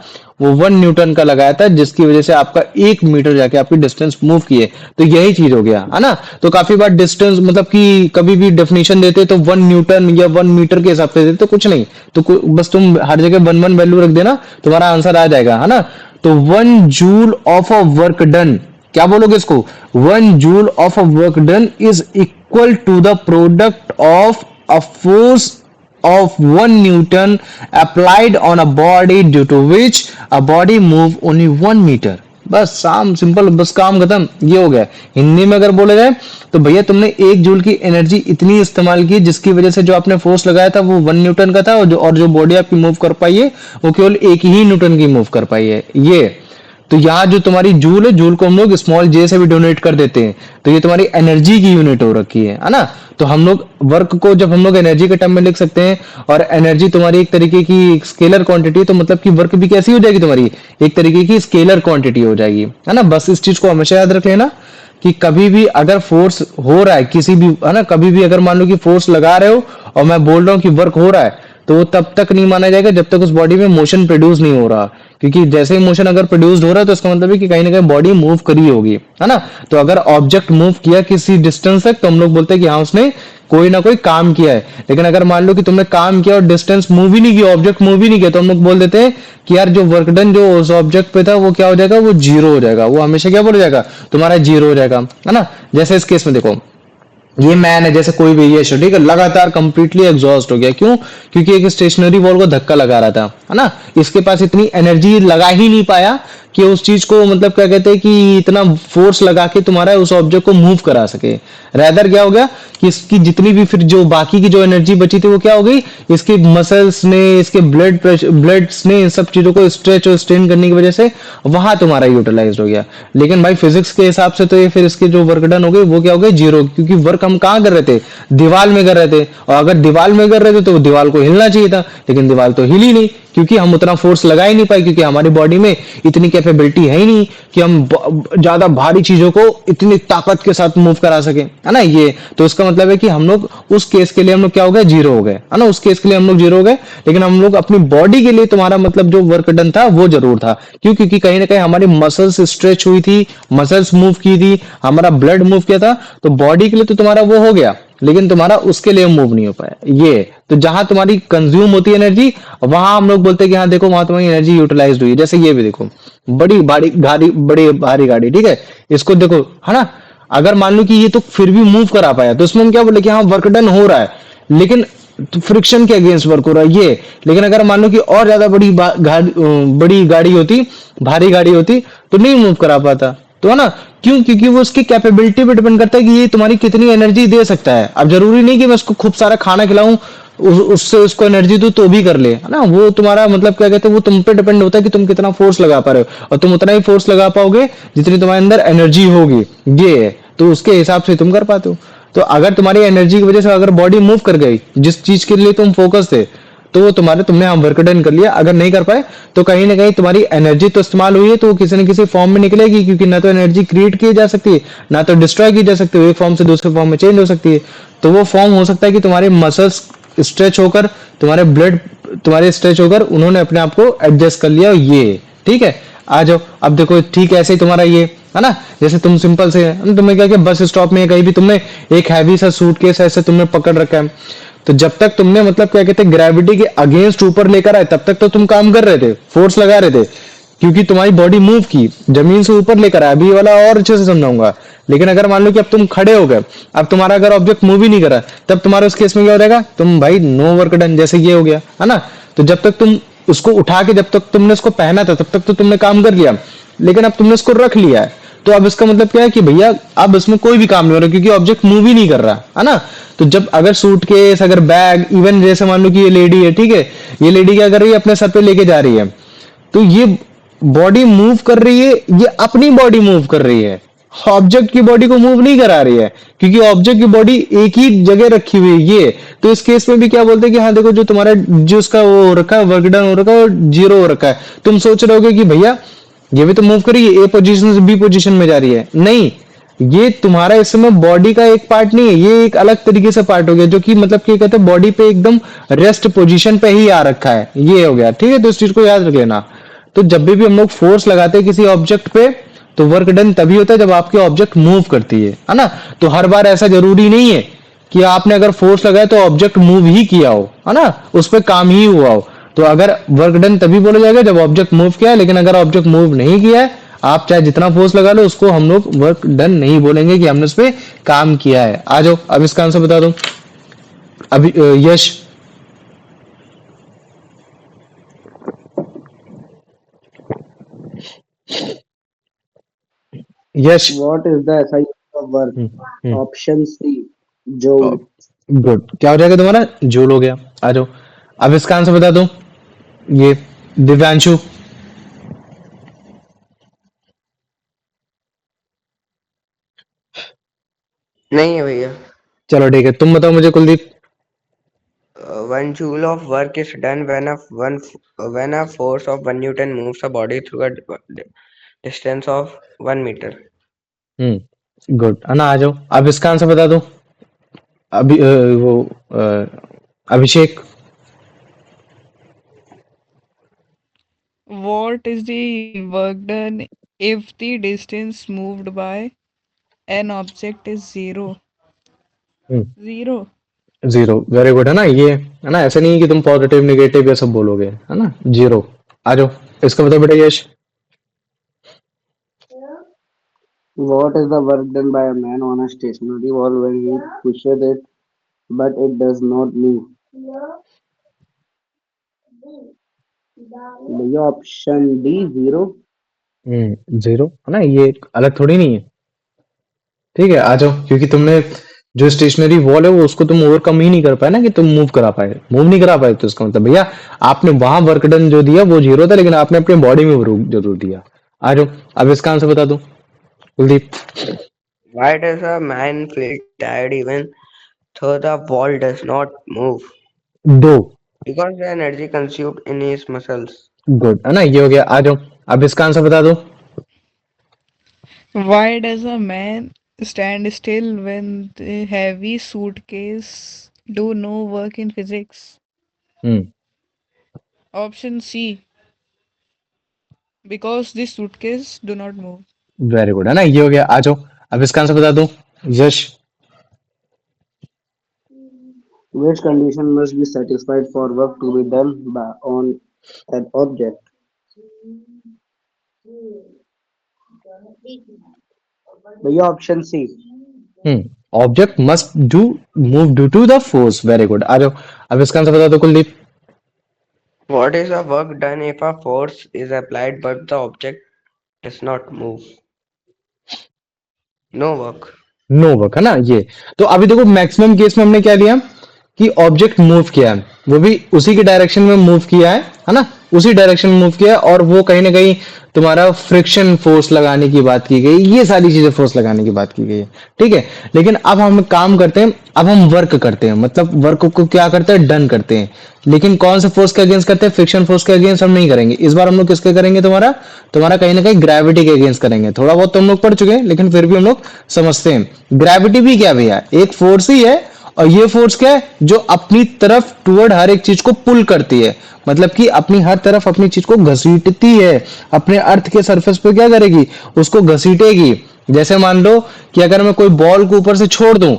वो 1 न्यूटन का लगाया था जिसकी वजह से आपका 1 मीटर जाके आपकी डिस्टेंस मूव की है। तो यही चीज हो गया है ना। तो काफी बार डिस्टेंस मतलब कि कभी भी डेफिनेशन देते तो 1 न्यूटन या 1 मीटर के हिसाब से देते, तो कुछ नहीं, तो बस तुम हर जगह 1 वैल्यू रख देना, तुम्हारा आंसर आ जाएगा, है ना। तो 1 joule of a work done, क्या बोलोगे इसको, 1 joule of a work done is equal to the product of a force of 1 Newton applied on a body due to which a body move only 1 meter। बस साम सिंपल, बस काम खत्म, ये हो गया। हिंदी में अगर बोला जाए तो भैया तुमने 1 जूल की एनर्जी इतनी इस्तेमाल की जिसकी वजह से जो आपने फोर्स लगाया था वो 1 न्यूटन का था, और जो बॉडी आपकी मूव कर पाई है वो केवल 1 ही न्यूटन की मूव कर पाई है ये। तो यहाँ जो तुम्हारी जूल है, जूल को हम लोग स्मॉल जे से भी डोनेट कर देते हैं, तो ये तुम्हारी एनर्जी की यूनिट हो रखी है ना। तो हम लोग वर्क को जब हम लोग एनर्जी के टर्म में लिख सकते हैं, और एनर्जी तुम्हारी एक तरीके की स्केलर क्वांटिटी, तो मतलब कि वर्क भी कैसी हो जाएगी तुम्हारी, एक तरीके की स्केलर क्वांटिटी हो जाएगी, है ना। बस इस चीज को हमेशा याद रख लेना कि कभी भी अगर फोर्स हो रहा है किसी भी, है ना, कभी भी अगर मान लो कि फोर्स लगा रहे हो और मैं बोल रहा हूँ कि वर्क हो रहा है, तो वो तब तक नहीं माना जाएगा जब तक उस बॉडी में मोशन प्रोड्यूस नहीं हो रहा। क्योंकि जैसे ही मोशन अगर प्रोड्यूस्ड हो रहा है तो इसका मतलब है कि कहीं ना कहीं बॉडी मूव करी होगी, है ना। तो अगर ऑब्जेक्ट मूव किया किसी डिस्टेंस तक तो हम लोग बोलते हैं कि हाँ उसने कोई ना कोई काम किया है। लेकिन अगर मान लो कि तुमने काम किया और डिस्टेंस मूव ही नहीं किया, ऑब्जेक्ट मूव ही नहीं किया, तो हम लोग बोल देते हैं कि यार जो वर्क डन जो उस ऑब्जेक्ट पे था वो क्या हो जाएगा, वो जीरो हो जाएगा, वो हमेशा क्या बोला जाएगा, तुम्हारा जीरो हो जाएगा, है ना। जैसे इस केस में देखो, ये मैन है, जैसे कोई भी ये ठीक है, लगातार कंप्लीटली एग्जॉस्ट हो गया, क्यों, क्योंकि एक स्टेशनरी बॉल को धक्का लगा रहा था, है ना। इसके पास इतनी एनर्जी लगा ही नहीं पाया कि उस चीज को मतलब क्या कहते हैं कि इतना फोर्स लगा के तुम्हारा उस ऑब्जेक्ट को मूव करा सके। रैदर क्या हो गया कि इसकी जितनी भी फिर जो बाकी की जो एनर्जी बची थी वो क्या हो गई, इसके मसल्स ने, इसके ब्लड्स ने, इन सब चीजों को स्ट्रेच और स्ट्रेन करने की वजह से वहां तुम्हारा यूटिलाइज हो गया। लेकिन भाई फिजिक्स के हिसाब से तो ये फिर इसके जो वर्क डन हो गए वो क्या हो गए, जीरो, क्योंकि वर्क हम कहाँ कर रहे थे, दीवार में कर रहे थे। और अगर दीवार में कर रहे थे तो दीवार को हिलना चाहिए था, लेकिन दीवार तो हिली नहीं क्योंकि हम उतना फोर्स लगा ही नहीं पाए, क्योंकि हमारी बॉडी में इतनी कैपेबिलिटी है ही नहीं कि हम ज्यादा भारी चीजों को इतनी ताकत के साथ मूव करा सके, है ना। ये तो इसका मतलब है कि हम लोग उस केस के लिए हम लोग क्या हो गए, जीरो हो गए, है ना। उस केस के लिए हम लोग जीरो हो गए, लेकिन हम लोग अपनी बॉडी के लिए तुम्हारा मतलब जो वर्क डन था वो जरूर था। क्यों, क्योंकि कहीं ना कहीं हमारी मसल्स स्ट्रेच हुई थी, मसल्स मूव की थी, हमारा ब्लड मूव किया था, तो बॉडी के लिए तो तुम्हारा वो हो गया, लेकिन तुम्हारा उसके लिए मूव नहीं हो पाया। ये तो जहां तुम्हारी कंज्यूम होती है एनर्जी, वहां हम लोग बोलते हैं कि हाँ देखो वहां तुम्हारी एनर्जी यूटिलाइज हुई। जैसे ये भी देखो, बड़ी भारी गाड़ी, बड़ी भारी गाड़ी, ठीक है, इसको देखो, है ना। अगर मान लो कि ये तो फिर भी मूव करा पाया तो इसमें हम क्या बोले कि हाँ वर्क डन हो रहा है, लेकिन तो फ्रिक्शन के अगेंस्ट वर्क हो रहा है ये। लेकिन अगर मान लो कि और ज्यादा बड़ी गाड़ी होती, भारी गाड़ी होती, तो नहीं मूव करा पाता। तो है ना, क्यों? क्योंकि वो उसकी कैपेबिलिटी पे डिपेंड करता है कि ये तुम्हारी कितनी एनर्जी दे सकता है। अब जरूरी नहीं कि मैं उसको खूब सारा खाना खिलाऊं, उससे उसको एनर्जी दूं तो भी कर ले, है ना। वो तुम्हारा मतलब क्या कहते हैं, वो तुम पे डिपेंड होता है कि तुम कितना फोर्स लगा पा रहे हो, और तुम उतना ही फोर्स लगा पाओगे जितनी तुम्हारे अंदर एनर्जी होगी। ये है, तो उसके हिसाब से तुम कर पाते हो। तो अगर तुम्हारी एनर्जी की वजह से अगर बॉडी मूव कर गई जिस चीज के लिए तुम फोकस थे, तो वो तुमने हम वर्क डन कर लिया। अगर नहीं कर पाए तो कहीं ना कहीं तुम्हारी एनर्जी तो इस्तेमाल हुई है, तो वो किसी न किसी फॉर्म में निकलेगी, क्योंकि ना तो एनर्जी क्रिएट की जा सकती है, ना तो डिस्ट्रॉय की जा सकती है। वो एक फॉर्म से दूसरे फॉर्म में चेंज हो सकती है। तो वो फॉर्म हो सकता है कि तुम्हारे मसल्स स्ट्रेच होकर, तुम्हारे ब्लड तुम्हारे स्ट्रेच होकर उन्होंने अपने आप को एडजस्ट कर लिया। ये ठीक है। आ जाओ, अब देखो, ठीक ऐसे ही तुम्हारा ये है ना, जैसे तुम सिंपल से तुमने क्या किया, बस स्टॉप में कहीं भी तुमने एक हैवी सा सूटकेस ऐसे तुमने पकड़ रखा है, तो जब तक तुमने मतलब क्या कहते हैं ग्रेविटी के अगेंस्ट ऊपर लेकर आए, तब तक तो तुम काम कर रहे थे, फोर्स लगा रहे थे, क्योंकि तुम्हारी बॉडी मूव की, जमीन से ऊपर लेकर आया। अभी ये वाला और अच्छे से समझाऊंगा। लेकिन अगर मान लो कि अब तुम खड़े हो गए, अब तुम्हारा अगर ऑब्जेक्ट मूव ही नहीं करा, तब तुम्हारे उस केस में क्या हो जाएगा, तुम भाई नो वर्क डन, जैसे ये हो गया, है ना। तो जब तक तुम उसको उठा के, जब तक तुमने उसको पहना था, तब तक तो तुमने काम कर लिया। लेकिन अब तुमने उसको रख लिया है, तो अब इसका मतलब क्या है कि भैया अब इसमें कोई भी काम नहीं हो रहा, क्योंकि ऑब्जेक्ट मूव ही नहीं कर रहा, है ना। तो जब अगर सूटकेस, अगर बैग, इवन जैसे मान लो कि ये लेडी है, ठीक है, ये लेडी क्या कर रही है, अपने सर पे लेके जा रही है, तो ये बॉडी मूव कर रही है, ये अपनी बॉडी मूव कर रही है, ऑब्जेक्ट की बॉडी को मूव नहीं करा रही है, क्योंकि ऑब्जेक्ट की बॉडी एक ही जगह रखी हुई है ये। तो इस केस में भी क्या बोलते हैं कि हाँ देखो, जो तुम्हारा जो उसका वो हो रखा है, वर्क डन हो रखा है, वो जीरो हो रखा है। तुम सोच रहे होगे कि भैया ये भी तो मूव करी है, ए पोजीशन से बी पोजीशन में जा रही है, नहीं, ये तुम्हारा इस समय बॉडी का एक पार्ट नहीं है, ये एक अलग तरीके से पार्ट हो गया, जो कि मतलब क्या कहते हैं, बॉडी पे एकदम रेस्ट पोजीशन पे ही आ रखा है, ये हो गया, ठीक है। तो इस चीज को याद रख लेना। तो जब भी हम लोग फोर्स लगाते हैं किसी ऑब्जेक्ट पे, तो वर्क डन तभी होता है जब आपकी ऑब्जेक्ट मूव करती है ना। तो हर बार ऐसा जरूरी नहीं है कि आपने अगर फोर्स लगाया तो ऑब्जेक्ट मूव ही किया हो, है ना, उस पर काम ही हुआ हो। तो अगर वर्क डन तभी बोला जाएगा जब ऑब्जेक्ट मूव किया है, लेकिन अगर ऑब्जेक्ट मूव नहीं किया है, आप चाहे जितना फोर्स लगा लो, उसको हम लोग वर्क डन नहीं बोलेंगे कि हमने उस पर काम किया है। आ जाओ, अब इसका आंसर बता दो। अभी यश, यश। What is the SI unit of work? Hmm. Option C, joule. Good, क्या हो जाएगा तुम्हारा, जूल हो गया। आ जाओ, अब इसका आंसर बता दो, ये दिव्यांशु। नहीं है भैया। चलो ठीक है, तुम बताओ मुझे Kuldeep. 1 joule of work is done when a force of 1 Newton moves a body through a distance of 1 meter. Good, है ना। आ जाओ, अब इसका आंसर बता दो। अभी वो अभिषेक। What is the work done if the distance moved by an object is zero? Zero. Zero, very good, है ना। ये है ना, ऐसा नहीं है कि तुम पॉजिटिव निगेटिव ये सब बोलोगे, है ना, जीरो। आ जाओ, इसका बताओ बेटा यश। What is the work done by a man on a stationary wall when he pushes it but it does not move? भैया ऑप्शन डी, जीरो। जीरो, है ना, ये अलग थोड़ी नहीं है। ठीक है, आ जाओ, क्योंकि तुमने जो स्टेशनरी वॉल है वो उसको तुम ओवरकम ही नहीं कर पाए ना, कि तुम मूव करा पाए, मूव नहीं करा पाए, तो इसका मतलब भैया आपने वहां वर्क डन जो दिया वो जीरो था, लेकिन आपने अपनी बॉडी में जरूर दिया। आ जाओ, अब इसका आंसर बता दो Kuldeep. Why does a man feel tired even though the wall does not move? दो। Because the energy consumed in his muscles. Good, है ना, ये हो गया। आ जाओ, अब इसका आंसर बता दो। Why does a man stand still when the heavy suitcase do no work in physics? Hmm, Option C, because the suitcase do not move. Very good, है ना, ये हो गया। आ जाओ, अब इसका आंसर बता दो यश। Which condition must be satisfied for work to be done by on an object? भैया option C, hmm, object must do move due to the force. Very good, आ जाओ अब इसका आंसर बता दो Kuldeep. What is the work done if a force is applied but the object does not move? No work. No work है ना ये। तो अभी देखो मैक्सिमम केस में हमने क्या लिया कि ऑब्जेक्ट मूव किया है, वो भी उसी की डायरेक्शन में मूव किया है ना, उसी डायरेक्शन में मूव किया है, और वो कहीं ना कहीं तुम्हारा फ्रिक्शन फोर्स लगाने की बात की गई, ये सारी चीजें फोर्स लगाने की बात की गई है, ठीक है। लेकिन अब हम काम करते हैं, अब हम वर्क करते हैं, मतलब वर्क को क्या करते हैं, डन करते हैं। लेकिन कौन से फोर्स के अगेंस्ट करते हैं, फ्रिक्शन फोर्स के अगेंस्ट हम नहीं करेंगे इस बार। हम लोग किसके करेंगे, तुम्हारा तुम्हारा कहीं ना कहीं ग्रेविटी के अगेंस्ट करेंगे। थोड़ा बहुत तो हम लोग पढ़ चुके हैं, लेकिन फिर भी हम लोग समझते हैं। ग्रेविटी भी क्या भैया, एक फोर्स ही है, और ये फोर्स क्या है, जो अपनी तरफ टुवर्ड हर एक चीज को पुल करती है, मतलब कि अपनी हर तरफ अपनी चीज को घसीटती है, अपने अर्थ के सरफेस पे क्या करेगी, उसको घसीटेगी। जैसे मान लो कि अगर मैं कोई बॉल को ऊपर से छोड़ दूं,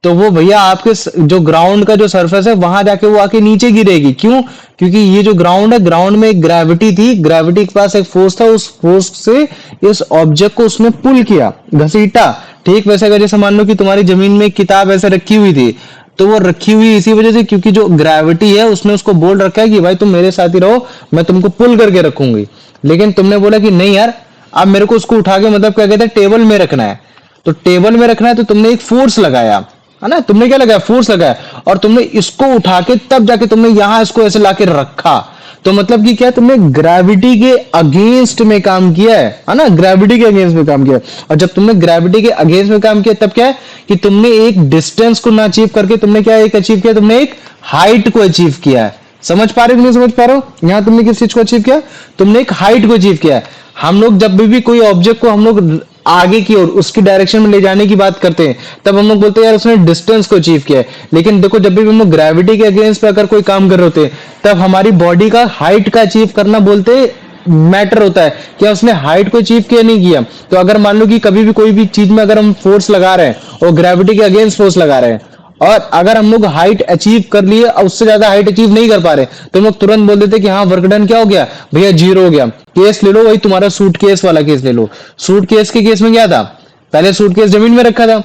तो वो भैया आपके जो ग्राउंड का जो सरफेस है वहां जाके वो आके नीचे गिरेगी। क्यों, क्योंकि ये जो ग्राउंड है, ग्राउंड में एक ग्रेविटी थी, ग्रेविटी के पास एक फोर्स था, उस फोर्स से इस ऑब्जेक्ट को उसने पुल किया, घसीटा। ठीक वैसे अगर जैसे मान लो कि तुम्हारी जमीन में एक किताब ऐसे रखी हुई थी, तो वो रखी हुई इसी वजह से क्योंकि जो ग्रेविटी है उसने उसको बोल रखा है कि भाई तुम मेरे साथ ही रहो, मैं तुमको पुल करके रखूंगी। लेकिन तुमने बोला कि नहीं यार, अब मेरे को उसको उठा के मतलब क्या कहते हैं, टेबल में रखना है। तो टेबल में रखना है तो तुमने एक फोर्स लगाया, है ना, तुमने क्या लगाया, फोर्स लगाया, और तुमने इसको उठा के तब जाके तुमने यहां इसको ऐसे लाके रखा। तो मतलब कि क्या, तुमने ग्रेविटी के अगेंस्ट में काम किया है ना, ग्रेविटी के अगेंस्ट में काम किया है। और जब तुमने ग्रेविटी के अगेंस्ट में काम किया, तब क्या है कि तुमने एक डिस्टेंस को ना अचीव करके तुमने क्या एक अचीव किया, तुमने एक हाइट को अचीव किया है। समझ पा रहे हो नहीं समझ पा रहे हो, यहां तुमने किस चीज को अचीव किया, तुमने एक हाइट को अचीव किया है। हम लोग जब भी कोई ऑब्जेक्ट को हम लोग आगे की ओर उसकी डायरेक्शन में ले जाने की बात करते हैं, तब हम लोग बोलते हैं यार उसने डिस्टेंस को अचीव किया है। लेकिन देखो जब भी हम लोग ग्रेविटी के अगेंस्ट पे अगर कोई काम कर रहे होते हैं, तब हमारी बॉडी का हाइट का अचीव करना बोलते हैं मैटर होता है, क्या उसने हाइट को अचीव किया नहीं किया। तो अगर मान लो कि कभी भी कोई भी चीज में अगर हम फोर्स लगा रहे हैं और ग्रेविटी के अगेंस्ट फोर्स लगा रहे हैं, और अगर हम लोग हाइट अचीव कर लिए और उससे ज्यादा हाइट अचीव नहीं कर पा रहे, तो हम लोग तुरंत बोल देते कि हाँ वर्क डन क्या हो गया भैया, जीरो हो गया। केस ले लो, वही तुम्हारा सूटकेस वाला केस ले लो। सूटकेस के केस में क्या था, पहले सूटकेस जमीन में रखा था,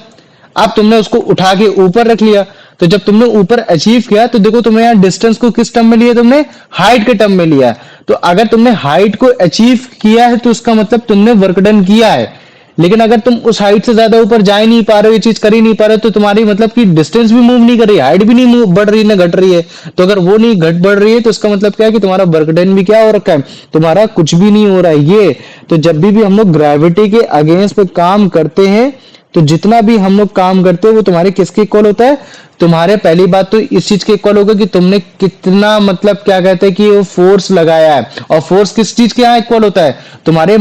अब तुमने उसको उठा के ऊपर रख लिया। तो जब तुमने ऊपर अचीव किया, तो देखो तुमने यहाँ डिस्टेंस को किस टर्म में लिया, तुमने हाइट के टर्म में लिया। तो अगर तुमने हाइट को अचीव किया है, तो उसका मतलब तुमने वर्क डन किया है। लेकिन अगर तुम उस हाइट से ज्यादा ऊपर जा ही नहीं पा रहे हो, ये चीज कर ही नहीं पा रहे हो, तो तुम्हारी मतलब कि डिस्टेंस भी मूव नहीं कर रही, हाइट भी नहीं मूव बढ़ रही, ना घट रही है। तो अगर वो नहीं घट बढ़ रही है, तो इसका मतलब क्या है कि तुम्हारा वर्क डन भी क्या हो रखा है, तुम्हारा कुछ भी नहीं हो रहा है ये। तो जब भी हम लोग ग्रेविटी के अगेंस्ट पे काम करते हैं, तो जितना भी हम लोग काम करते हैं वो तुम्हारे किसके इक्वल होता है, तुम्हारे पहली बात तो इस चीज के इक्वल होगा कि तुमने कितना मतलब क्या कहते हैं कि वो फोर्स लगाया है। और फोर्स किस चीज के यहाँ इक्वल होता है, तुम्हारे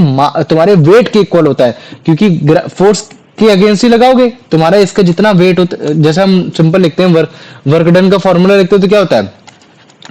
वेट के इक्वल होता है, क्योंकि फोर्स के अगेंस्ट ही लगाओगे, तुम्हारा इसका जितना वेट होता, जैसे हम सिंपल लिखते हैं वर्क डन का फॉर्मूला लिखते हैं, तो क्या होता है,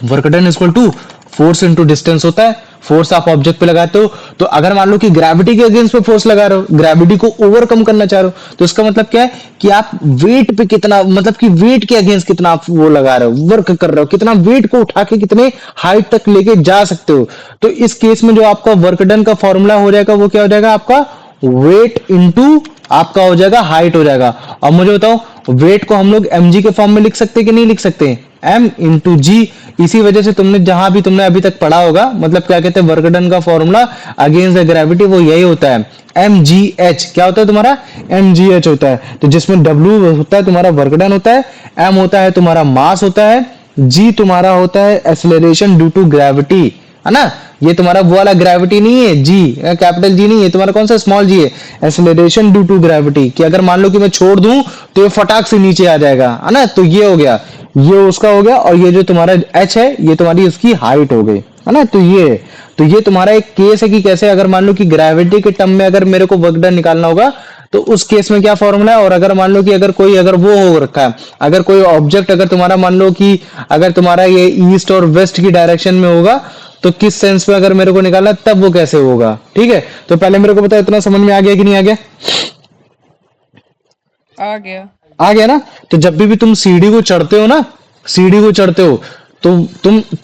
work done equal to force into distance होता है। फोर्स आप ऑब्जेक्ट पे लगाते हो, तो अगर मान लो कि ग्रेविटी के अगेंस्ट पे फोर्स लगा रहे हो, ग्रेविटी को ओवरकम करना चाह रहे हो, तो इसका मतलब क्या है कि आप वेट पे कितना, मतलब कि वेट के अगेंस्ट कितना आप वो लगा रहे हो, वर्क कर रहे हो, कितना वेट को उठा के कितने हाइट तक लेके जा सकते हो। तो इस केस में जो आपका वर्क डन का फॉर्मूला हो जाएगा, वो क्या हो जाएगा, आपका वेट इंटू आपका हो जाएगा हाइट हो जाएगा। अब मुझे बताओ, वेट को हम लोग mg के फॉर्म में लिख सकते हैं कि नहीं लिख सकते, m इंटू जी। इसी वजह से तुमने जहां भी तुमने अभी तक पढ़ा होगा, मतलब क्या कहते हैं, वर्क डन का फॉर्मूला अगेंस्ट द ग्रेविटी वो यही होता है, mgh। क्या होता है तुम्हारा, mgh होता है। तो जिसमें w होता है तुम्हारा वर्क डन होता है, m होता है तुम्हारा मास होता है, g तुम्हारा होता है एक्सेलरेशन ड्यू टू ग्रेविटी, है ना। ये तुम्हारा वो वाला ग्रेविटी नहीं है, जी कैपिटल जी नहीं है, तुम्हारा कौन सा स्मॉल जी है, एक्सेलरेशन ड्यू टू ग्रेविटी। कि अगर मान लो कि मैं छोड़ दूं तो ये फटाक से नीचे आ जाएगा, है ना। तो ये हो गया, ये उसका हो गया, और ये जो तुम्हारा h है ये तुम्हारी उसकी हाइट हो गई, है ना। तो ये तुम्हारा एक केस है कि कैसे अगर मान लो कि ग्रेविटी के टर्म में अगर मेरे को वर्क डन निकालना होगा, तो उस केस में क्या फॉर्मूला है। और अगर मान लो कि अगर वो हो रखा है, अगर कोई ऑब्जेक्ट अगर तुम्हारा मान लो कि अगर तुम्हारा ये ईस्ट और वेस्ट की डायरेक्शन में होगा, तो किस सेंस में अगर मेरे को निकालना है, तब वो कैसे होगा। ठीक है, तो पहले मेरे को बताओ इतना समझ में आ गया कि नहीं आ गया, आ गया। आ गया ना। तो जब भी तुम सीढ़ी को चढ़ते हो ना, सीढ़ी को चढ़ते हो, तो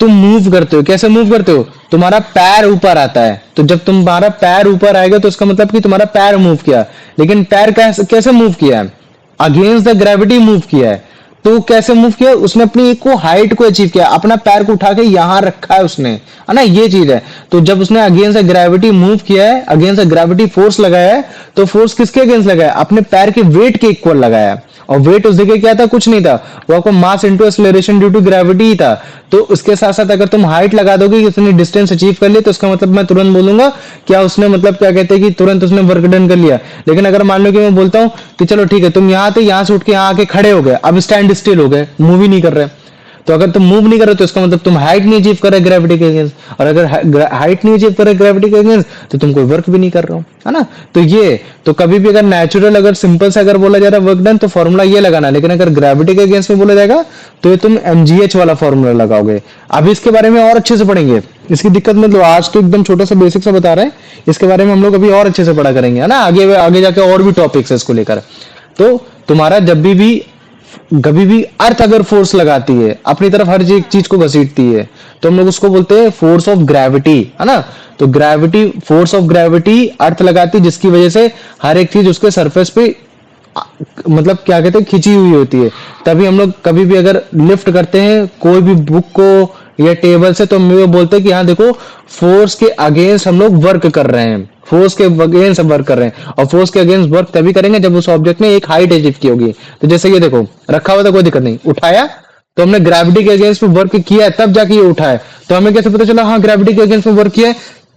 तुम मूव करते हो, कैसे मूव करते हो, तुम्हारा पैर ऊपर आता है। तो जब तुम्हारा पैर ऊपर आएगा, तो इसका मतलब कि तुम्हारा पैर मूव किया। लेकिन पैर कैसे मूव किया है, अगेंस्ट द ग्रेविटी मूव किया है। तो कैसे मूव किया, उसने अपनी एक को हाइट को अचीव किया, अपना पैर को उठा के यहां रखा है उसने, है ना, ये चीज है। तो जब उसने अगेंस्ट द ग्रेविटी मूव किया है, अगेंस्ट द ग्रेविटी फोर्स लगाया है, तो फोर्स किसके अगेंस्ट लगाया, अपने पैर के वेट के इक्वल लगाया है। और वेट उस जगह क्या था, कुछ नहीं था, वो आपको mass into acceleration due to gravity ही था। तो उसके साथ साथ अगर तुम हाइट लगा दोगे कि उसने डिस्टेंस अचीव कर लिया, तो उसका मतलब मैं तुरंत बोलूंगा क्या उसने मतलब क्या कहते हैं कि तुरंत उसने वर्क डन कर लिया। लेकिन अगर मान लो कि मैं बोलता हूँ कि चलो ठीक है, तुम यहाँ थे, यहाँ से उठ के यहाँ आके खड़े हो गए, अब स्टैंड स्टिल हो गए, मूव ही नहीं कर रहे, तो अगर तुम मूव नहीं कर रहे तो इसका मतलब तुम हाइट नहीं अचीव कर रहे ग्रेविटी के अगेंस्ट, और अगर हाइट नहीं अचीव कर रहे ग्रेविटी के अगेंस्ट तो तुम कोई वर्क भी नहीं कर रहे हो, है ना। तो ये तो कभी भी अगर नेचुरल अगर सिंपल से अगर बोला जा रहा है वर्क डन, तो फॉर्मूला ये लगाना, लेकिन अगर ग्रेविटी के अगेंस्ट में बोला जाएगा तो ये तुम mgh वाला फॉर्मूला लगाओगे। अभी इसके बारे में और अच्छे से पढ़ेंगे, इसकी दिक्कत मतलब आज तो एकदम छोटा सा बेसिक सा बता रहे हैं, इसके बारे में हम लोग अभी और अच्छे से पढ़ा करेंगे, है ना, आगे आगे जाके और भी टॉपिक्स है इसको लेकर। तो तुम्हारा जब भी कभी भी अर्थ अगर फोर्स लगाती है अपनी तरफ, हर एक चीज को घसीटती है, तो हम लोग उसको बोलते हैं फोर्स ऑफ ग्रेविटी, है ना। तो ग्रेविटी, फोर्स ऑफ ग्रेविटी अर्थ लगाती है, जिसकी वजह से हर एक चीज उसके सरफेस पे मतलब क्या कहते हैं खिंची हुई होती है। तभी हम लोग कभी भी अगर लिफ्ट करते हैं कोई भी बुक को या टेबल से, तो हम ये बोलते हैं कि हाँ देखो फोर्स के अगेंस्ट हम लोग वर्क कर रहे हैं, फोर्स के अगेंस्ट वर्क कर रहे हैं। और फोर्स के अगेंस्ट वर्क तभी करेंगे जब उस ऑब्जेक्ट ने एक हाइट अचीव की होगी। तो जैसे ये देखो रखा हुआ था, कोई दिक्कत नहीं, उठाया तो हमने ग्रेविटी के अगेंस्ट में वर्क किया है, तब जाके ये उठा है। तो हमें कैसे पता चला हाँ ग्रेविटी के अगेंस्ट में वर्क किया है,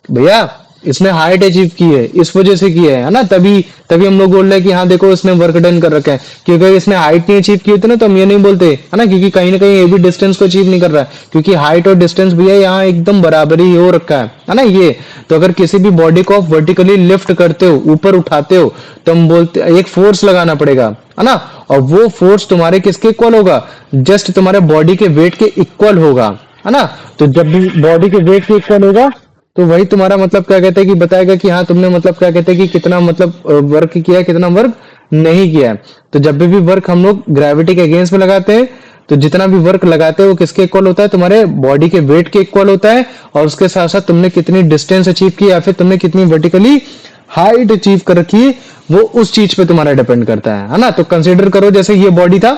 भैया इसने हाइट अचीव की है, इस वजह से किया है ना, तभी तभी हम लोग बोल रहे हैं कि हाँ देखो इसने वर्क डन कर रखा है। क्योंकि इसने हाइट नहीं अचीव की होती ना, तो हम ये नहीं बोलते, है ना, क्योंकि कहीं ना कहीं ये भी डिस्टेंस को अचीव नहीं कर रहा है, क्योंकि हाइट और डिस्टेंस भी है यहाँ एकदम बराबर ही हो रखा है ना ये। तो अगर किसी भी बॉडी को आप वर्टिकली लिफ्ट करते हो, ऊपर उठाते हो, तो हम बोलते एक फोर्स लगाना पड़ेगा, है ना। और वो फोर्स तुम्हारे किसके इक्वल होगा, जस्ट तुम्हारे बॉडी के वेट के इक्वल होगा, है ना। तो जब भी बॉडी के वेट के इक्वल होगा तो वही तुम्हारा मतलब क्या कहते हैं कि बताएगा कि हाँ तुमने मतलब क्या कहते हैं कि कितना मतलब वर्क किया है, कितना वर्क नहीं किया है। तो जब भी वर्क हम लोग ग्रेविटी के अगेंस्ट में लगाते हैं, तो जितना भी वर्क लगाते हैं वो किसके इक्वल होता है, तुम्हारे बॉडी के वेट के इक्वल होता है। और उसके साथ साथ तुमने कितनी डिस्टेंस अचीव की या फिर तुमने कितनी वर्टिकली हाइट अचीव कर रखी है, वो उस चीज पे तुम्हारा डिपेंड करता है ना। तो कंसिडर करो जैसे ये बॉडी था,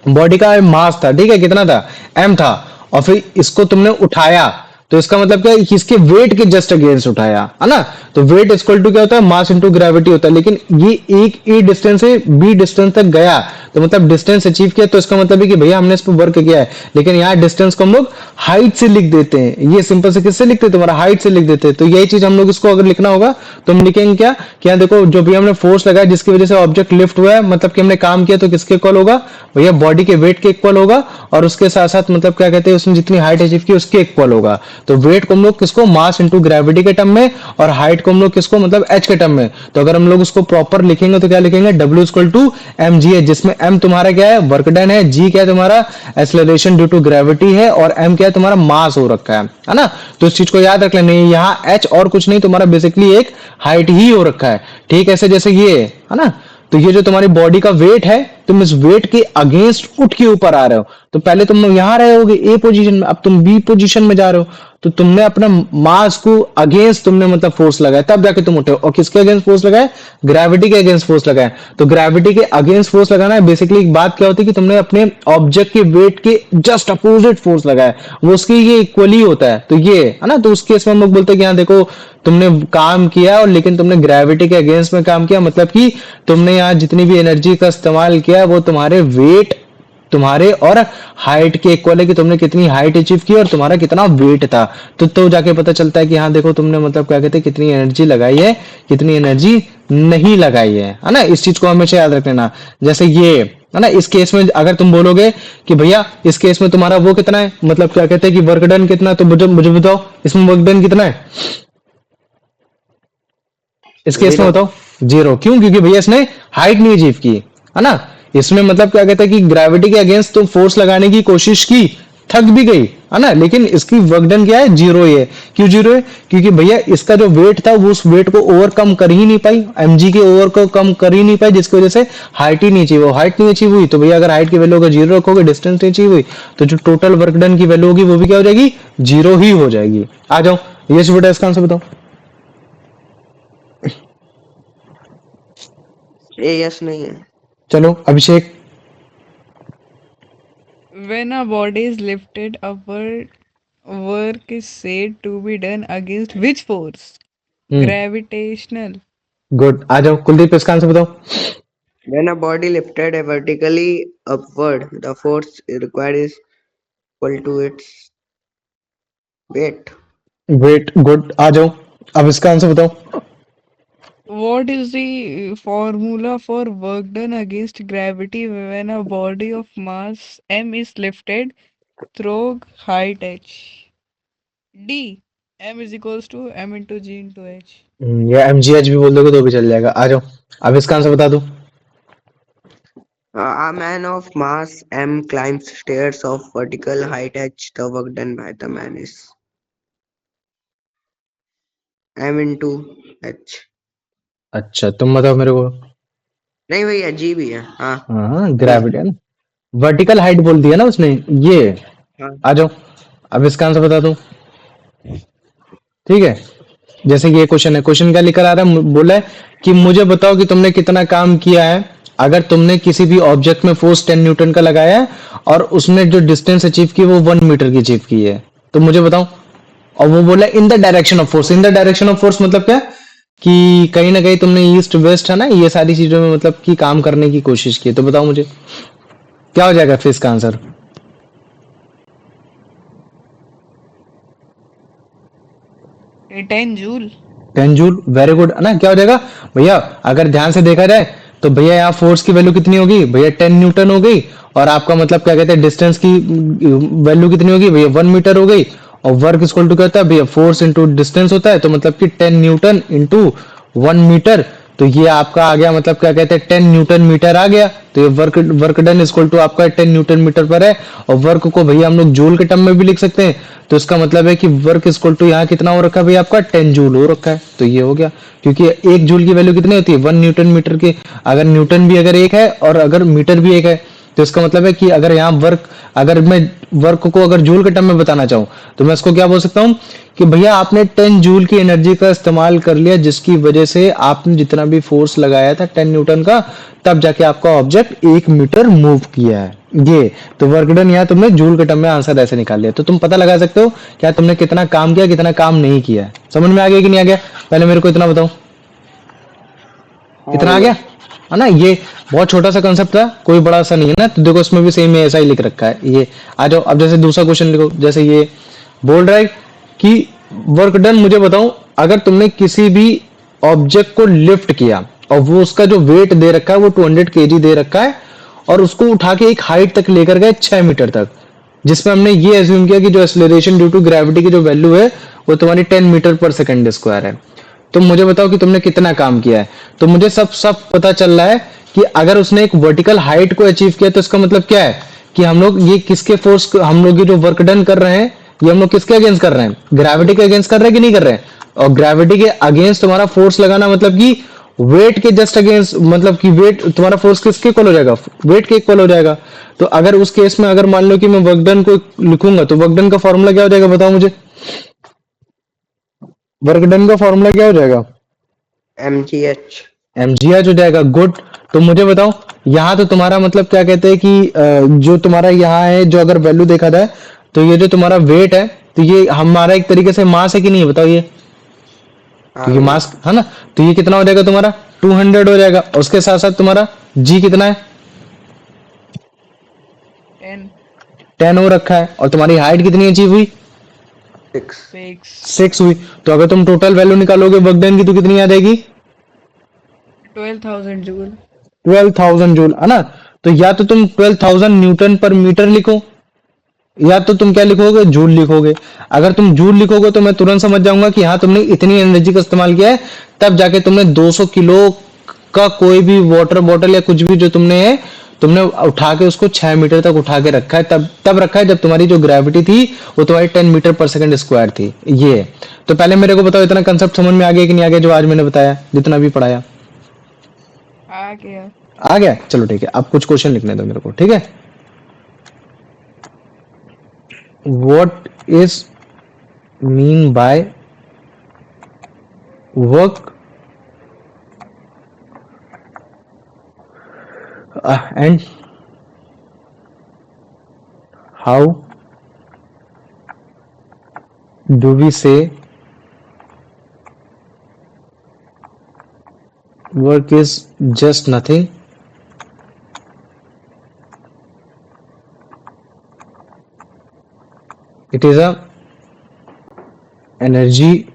बॉडी का मास था, ठीक है, कितना था, m था, और फिर इसको तुमने उठाया, तो इसका मतलब क्या है कि इसके वेट के जस्ट अगेंस्ट उठाया, है ना। तो वेट इक्वल टू क्या होता है, मास इनटू ग्रेविटी होता है। लेकिन ये एक ए डिस्टेंस से बी डिस्टेंस तक गया, तो मतलब डिस्टेंस अचीव किया, तो इसका मतलब है कि भैया हमने इस पर वर्क किया है। लेकिन यहाँ डिस्टेंस को हम लोग हाइट से लिख देते हैं, ये सिंपल से किससे लिखते हैं, तुम्हारा हाइट से लिख देते हैं। तो यही चीज हम लोग इसको अगर लिखना होगा तो हम लिखेंगे क्या कि यहाँ देखो जो भी हमने फोर्स लगाया जिसकी वजह से ऑब्जेक्ट लिफ्ट हुआ है, मतलब कि हमने काम किया, तो किसके इक्वल होगा, भैया बॉडी के वेट के इक्वल होगा। और उसके साथ साथ मतलब क्या कहते हैं उसने जितनी हाइट अचीव की उसके इक्वल होगा। तो वेट को हम लोग किसको, मास इनटू ग्रेविटी के टर्म में, और हाइट को हम लोग किसको मतलब एच के टर्म में। तो अगर हम लोग उसको प्रॉपर लिखेंगे तो क्या लिखेंगे, W इक्वल टू mgh, जिसमें m तुम्हारा क्या है, वर्क डन है, g क्या है तुम्हारा एक्सेलरेशन ड्यू टू ग्रेविटी है, और m क्या है तुम्हारा मास हो रखा है ना। तो इस चीज को याद रख लेना, यहाँ h और कुछ नहीं, तुम्हारा बेसिकली एक हाइट ही हो रखा है, ठीक है। ऐसे जैसे ये है ना, तो ये जो तुम्हारी बॉडी का वेट है, तुम इस वेट के अगेंस्ट उठ के ऊपर आ रहे हो। तो पहले तुम यहां रहे होगे ए पोजीशन में, अब तुम बी पोजीशन में जा रहे हो, तो तुमने अपना मास को अगेंस्ट तुमने मतलब फोर्स लगाया, तब जाके तुम उठे हो। और किसके अगेंस्ट फोर्स लगाया, ग्रेविटी के अगेंस्ट फोर्स लगाया। तो ग्रेविटी के अगेंस्ट फोर्स लगाना है, बेसिकली एक बात क्या होती है कि तुमने अपने ऑब्जेक्ट के वेट के जस्ट अपोजिट फोर्स लगाया, वो उसके ये इक्वली होता है। तो ये है ना, तो उस केस में हम लोग बोलते हैं कि यहाँ देखो तुमने काम किया और लेकिन तुमने ग्रेविटी के अगेंस्ट में काम किया, मतलब कि तुमने यहाँ जितनी भी एनर्जी का इस्तेमाल किया वो तुम्हारे वेट, तुम्हारे और हाइट के इक्वल है, कि तुमने कितनी हाइट अचीव की और तुम्हारा कितना वेट था। तो जाके पता चलता है कि हाँ देखो तुमने मतलब क्या कहते हैं कितनी एनर्जी लगाई है, कितनी एनर्जी नहीं लगाई है ना। इस चीज को हमेशा याद रख लेना। जैसे ये है ना, इस केस में अगर तुम बोलोगे कि भैया इस केस में तुम्हारा वो कितना है, मतलब क्या कहते हैं कि वर्क डन कितना, तो मुझे बताओ इसमें वर्क डन कितना है, इस केस में बताओ, 0। क्यों, क्योंकि भैया इसने हाइट नहीं अचीव की, है ना। इसमें मतलब क्या कहता है कि ग्रेविटी के अगेंस्ट तुम फोर्स लगाने की कोशिश की, थक भी गई, है ना, लेकिन इसकी वर्क डन क्या है, 0 ही है। क्यों 0 है, क्योंकि भैया इसका जो वेट था वो उस वेट को ओवरकम कर ही नहीं पाई, mg के ओवर को कम कर ही नहीं पाई, जिसकी वजह से हाइट ही नहीं अचीव, हाइट नहीं अचीव हुई। तो भैया अगर हाइट की वैल्यू अगर 0 रखोगे, डिस्टेंस नहीं अचीव हुई, तो जो टोटल वर्क डन की वैल्यू होगी वो भी क्या हो जाएगी, 0 ही हो जाएगी। आ जाओ, ये बेटा इसका आंसर बताओ। ए यस नहीं है। चलो अभिषेक। When a body is lifted upward, work is said to be done against which force? Gravitational. Good, आ जाओ कुलदीप, इसका आंसर बताओ। When a body lifted vertically upward, the force required is equal to its weight. Weight, good, आ जाओ अब इसका आंसर बताओ। What is the formula for work done against gravity when a body of mass m is lifted through height h? D. M is equals to m into g into h. या एमजीएच भी बोल दोगे तो भी चल जाएगा, आ जाओ अब इसका आंसर बता दो। A man of mass m climbs stairs of vertical height h. The work done by the man is m into h. अच्छा तुम बताओ मेरे को। नहीं भैया जी भी है हाँ। हाँ ग्रेविटी है ना, वर्टिकल हाइट बोल दिया ना उसने ये। हाँ आ जाओ अब इसका आंसर बता दो। ठीक है, जैसे कि ये क्वेश्चन है, क्वेश्चन क्या लिखकर आ रहा है, बोला है कि मुझे बताओ कि तुमने कितना काम किया है अगर तुमने किसी भी ऑब्जेक्ट में फोर्स 10 न्यूटन का लगाया है और उसने जो डिस्टेंस अचीव की वो 1 मीटर की अचीव की है, तो मुझे बताओ। और वो बोला इन the direction of force. In the direction of force मतलब क्या, कि कहीं ना कहीं तुमने ईस्ट वेस्ट है ना ये सारी चीजों में मतलब कि काम करने की कोशिश की है, तो बताओ मुझे क्या हो जाएगा फिर इसका answer. 10 joule. 10 joule, very good है ना। क्या हो जाएगा भैया, अगर ध्यान से देखा जाए तो भैया यहाँ फोर्स की वैल्यू कितनी होगी भैया, 10 न्यूटन हो गई। और आपका मतलब क्या कहते हैं डिस्टेंस की वैल्यू कितनी होगी भैया, 1 मीटर हो गई। और वर्क इक्वल टू क्या होता है भैया, फोर्स इंटू डिस्टेंस होता है, तो मतलब कि 10 न्यूटन इंटू 1 मीटर। तो ये आपका आ गया मतलब क्या कहते हैं 10 न्यूटन मीटर आ गया। तो ये work work done equal to आपका 10 न्यूटन मीटर पर है। और वर्क को भैया हम लोग जूल के टर्म में भी लिख सकते हैं। तो इसका मतलब है कि वर्क इक्वल टू यहाँ कितना हो रखा है भैया आपका 10 जूल हो रखा है। तो ये हो गया, क्योंकि एक जूल की वैल्यू कितनी होती है 1 न्यूटन मीटर के। अगर न्यूटन भी अगर एक है और अगर मीटर भी एक है, तो इसका मतलब है कि अगर यहाँ वर्क, अगर मैं वर्क को अगर जूल के टर्म में बताना चाहूँ तो मैं इसको क्या बोल सकता हूँ कि भैया आपने 10 जूल की एनर्जी का इस्तेमाल कर लिया, जिसकी वजह से आपने जितना भी फोर्स लगाया था 10 न्यूटन का, तब जाके आपका ऑब्जेक्ट 1 मीटर मूव किया है। ये तो वर्क डन यहाँ तुमने जूल के टर्म में आंसर ऐसे निकाल लिया। तो तुम पता लगा सकते हो क्या तुमने कितना काम किया कितना काम नहीं किया है। समझ में आ गया कि नहीं आ गया, पहले मेरे को इतना बताओ। हाँ इतना आ भैया। गया है ना, ये बहुत छोटा सा कंसेप्ट था, कोई बड़ा सा नहीं है ना। तो देखो इसमें भी सेम ऐसा ही लिख रखा है ये। आ जाओ अब जैसे दूसरा क्वेश्चन लिखो, जैसे ये बोल रहा है कि वर्क डन मुझे बताओ, अगर तुमने किसी भी ऑब्जेक्ट को लिफ्ट किया और वो उसका जो वेट दे रखा है वो 200 केजी दे रखा है, और उसको उठा के एक हाइट तक लेकर गए 6 मीटर तक, जिसमें हमने ये एज्यूम किया कि जो एक्सेलरेशन ड्यू टू ग्रेविटी की जो वैल्यू है वो तुम्हारी 10 मीटर पर सेकंड स्क्वायर है। तो मुझे बताओ कि तुमने कितना काम किया है। तो मुझे सब सब पता चल रहा है कि अगर उसने एक वर्टिकल हाइट को अचीव किया तो इसका मतलब क्या है कि हम लोग ये किसके फोर्स, हम लोग ये जो वर्क डन कर रहे हैं ये हम लोग किसके अगेंस्ट कर रहे हैं, ग्रेविटी के अगेंस्ट कर रहे हैं कि नहीं कर रहे हैं। और ग्रेविटी के अगेंस्ट तुम्हारा फोर्स लगाना मतलब कि वेट के जस्ट अगेंस्ट, मतलब कि वेट तुम्हारा फोर्स किसके इक्वल हो जाएगा, वेट के इक्वल हो जाएगा। तो अगर उस केस में अगर मान लो कि मैं वर्क डन को लिखूंगा तो वर्क डन का फॉर्मूला क्या हो जाएगा बताओ मुझे, वर्क डन का फॉर्मूला क्या हो जाएगा, mgh. एमजीएच हो जाएगा। गुड, तो मुझे बताओ यहाँ तो तुम्हारा मतलब क्या कहते हैं कि जो तुम्हारा यहाँ है, जो अगर वैल्यू देखा जाए तो ये जो तुम्हारा वेट है तो ये हमारा एक तरीके से मास है कि नहीं, बताओ ये, हाँ क्योंकि भैया। मास है ना। तो ये कितना हो जाएगा तुम्हारा 200 हो जाएगा। और उसके साथ साथ तुम्हारा जी कितना है 10. 10 हो रखा है। और तुम्हारी हाइट कितनी अचीव हुई 6. 6. 6 हुई। तो अगर तुम टोटल वैल्यू निकालोगे वर्क डन की तो कितनी आ जाएगी 12,000 joule. 12,000 जूल है ना। तो या तो तुम 12,000 न्यूटन पर मीटर लिखो, या तो तुम क्या लिखोगे जूल लिखोगे। अगर तुम जूल लिखोगे तो मैं तुरंत समझ जाऊंगा कि हाँ तुमने इतनी एनर्जी का इस्तेमाल किया है, तब जाके तुमने 200 किलो का कोई भी वाटर बॉटल या कुछ भी जो तुमने है तुमने उठा के उसको 6 मीटर तक उठा के रखा है, तब तब रखा है जब तुम्हारी जो ग्रेविटी थी वो तुम्हारी 10 मीटर पर सेकंड स्क्वायर थी। ये है। तो पहले मेरे को बताओ इतना कंसेप्ट समझ में आ गया कि नहीं आ गया, जो आज मैंने बताया जितना भी पढ़ाया आ गया. आ गया। चलो ठीक है, अब कुछ क्वेश्चन लिखने दो मेरे को, ठीक है। What is mean by work And how do we say work is just nothing? It is a energy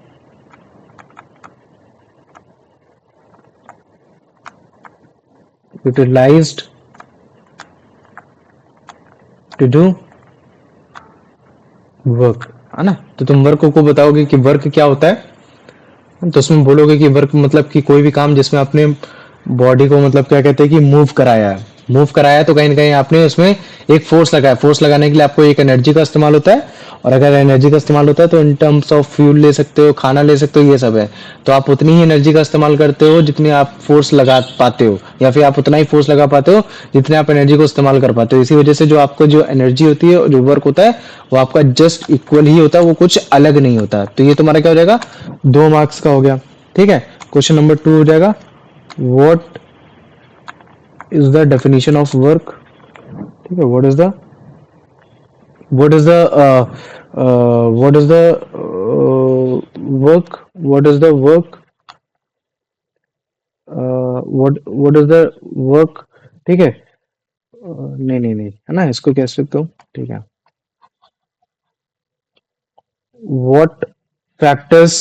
utilized to do work, है ना? तो तुम वर्क को बताओगे कि वर्क क्या होता है, तो उसमें बोलोगे कि वर्क मतलब कि कोई भी काम जिसमें अपने बॉडी को मतलब क्या कहते हैं कि मूव कराया है। मूव कराया तो कहीं ना कहीं आपने उसमें एक फोर्स लगाया। फोर्स लगाने के लिए आपको एक एनर्जी का इस्तेमाल होता है, और अगर एनर्जी का इस्तेमाल होता है तो इन टर्म्स ऑफ फ्यूल ले सकते हो, खाना ले सकते हो, ये सब है। तो आप उतनी ही एनर्जी का इस्तेमाल करते हो जितनी आप फोर्स लगा पाते हो, या फिर आप उतना ही फोर्स लगा पाते हो जितने आप एनर्जी को इस्तेमाल कर पाते हो। इसी वजह से जो आपको जो एनर्जी होती है, जो वर्क होता है, वो आपका जस्ट इक्वल ही होता है, वो कुछ अलग नहीं होता। तो ये तुम्हारा क्या हो जाएगा, 2 मार्क्स का हो गया। ठीक है, क्वेश्चन नंबर 2 हो जाएगा, what is the definition of work. ठीक है, what is the what is the what is the work, what is the work, what is the work। ठीक है, नहीं नहीं नहीं, है ना, इसको कैसे लिखता हूँ। ठीक है, what factors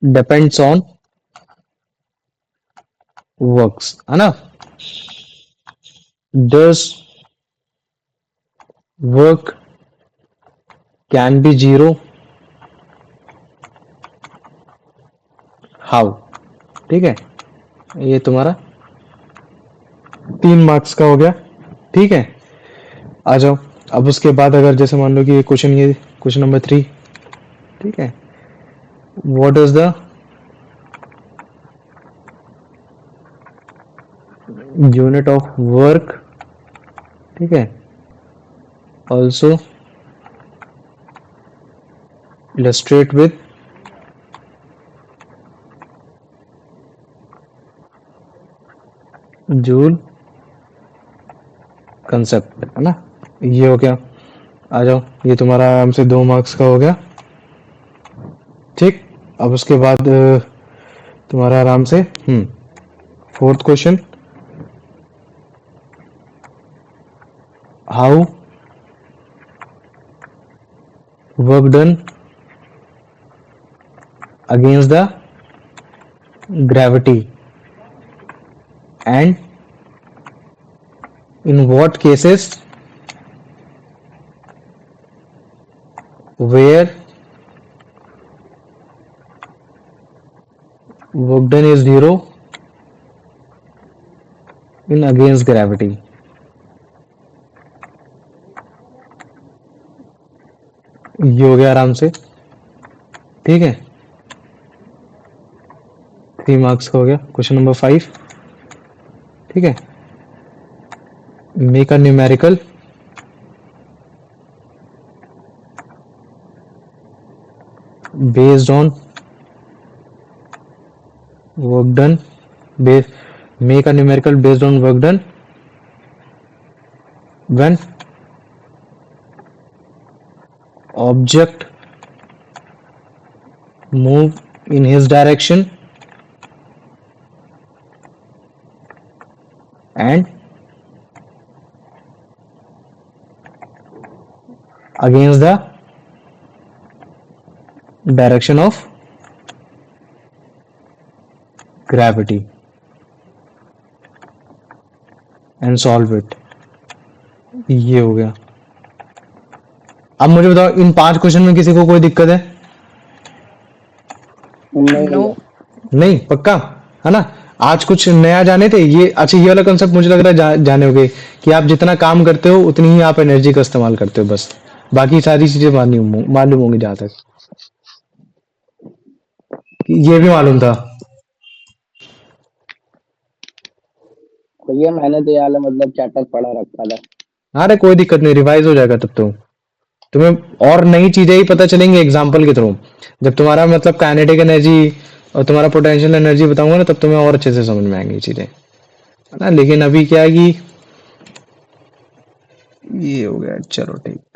depends on works, है ना। does work can be zero, how। ठीक है, ये तुम्हारा 3 मार्क्स का हो गया। ठीक है, आ जाओ। अब उसके बाद अगर जैसे मान लो कि ये क्वेश्चन नंबर 3। ठीक है, what is the unit of work. ठीक है, also illustrate with joule concept, है ना। ये हो गया, आ जाओ, ये तुम्हारा आराम से 2 मार्क्स का हो गया। ठीक, अब उसके बाद तुम्हारा आराम से 4th question, how work done against the gravity and in what cases where work done is zero in against gravity। ये हो गया आराम से। ठीक है, 3 मार्क्स का हो गया। Question number 5। ठीक है, make a numerical based on work done, make a numerical based on work done when object move in his direction and against the direction of gravity and solve it। ये हो गया। अब मुझे बताओ, इन 5 क्वेश्चन में किसी को कोई दिक्कत है? No. नहीं, पक्का है ना। आज कुछ नया जाने थे ये। अच्छा, ये वाला कंसेप्ट मुझे लग रहा है जाने होगे कि आप जितना काम करते हो उतनी ही आप एनर्जी का इस्तेमाल करते हो, बस बाकी सारी चीजें मालूम होंगी। जहां तक ये भी मालूम था। भैया मैंने तो यार मतलब चैप्टर पढ़ा रखा था। अरे कोई दिक्कत नहीं, रिवाइज हो जाएगा तब तो। तुम्हें और नई चीजें ही पता चलेंगी एग्जाम्पल के थ्रू। जब तुम्हारा मतलब काइनेटिक एनर्जी, और तुम्हारा पोटेंशियल एनर्जी बताऊंगा ना, तब तुम्हें और अच्छे से समझ में आएंगी चीजें, है ना। लेकिन अभी क्या है कि ये हो गया, चलो ठीक।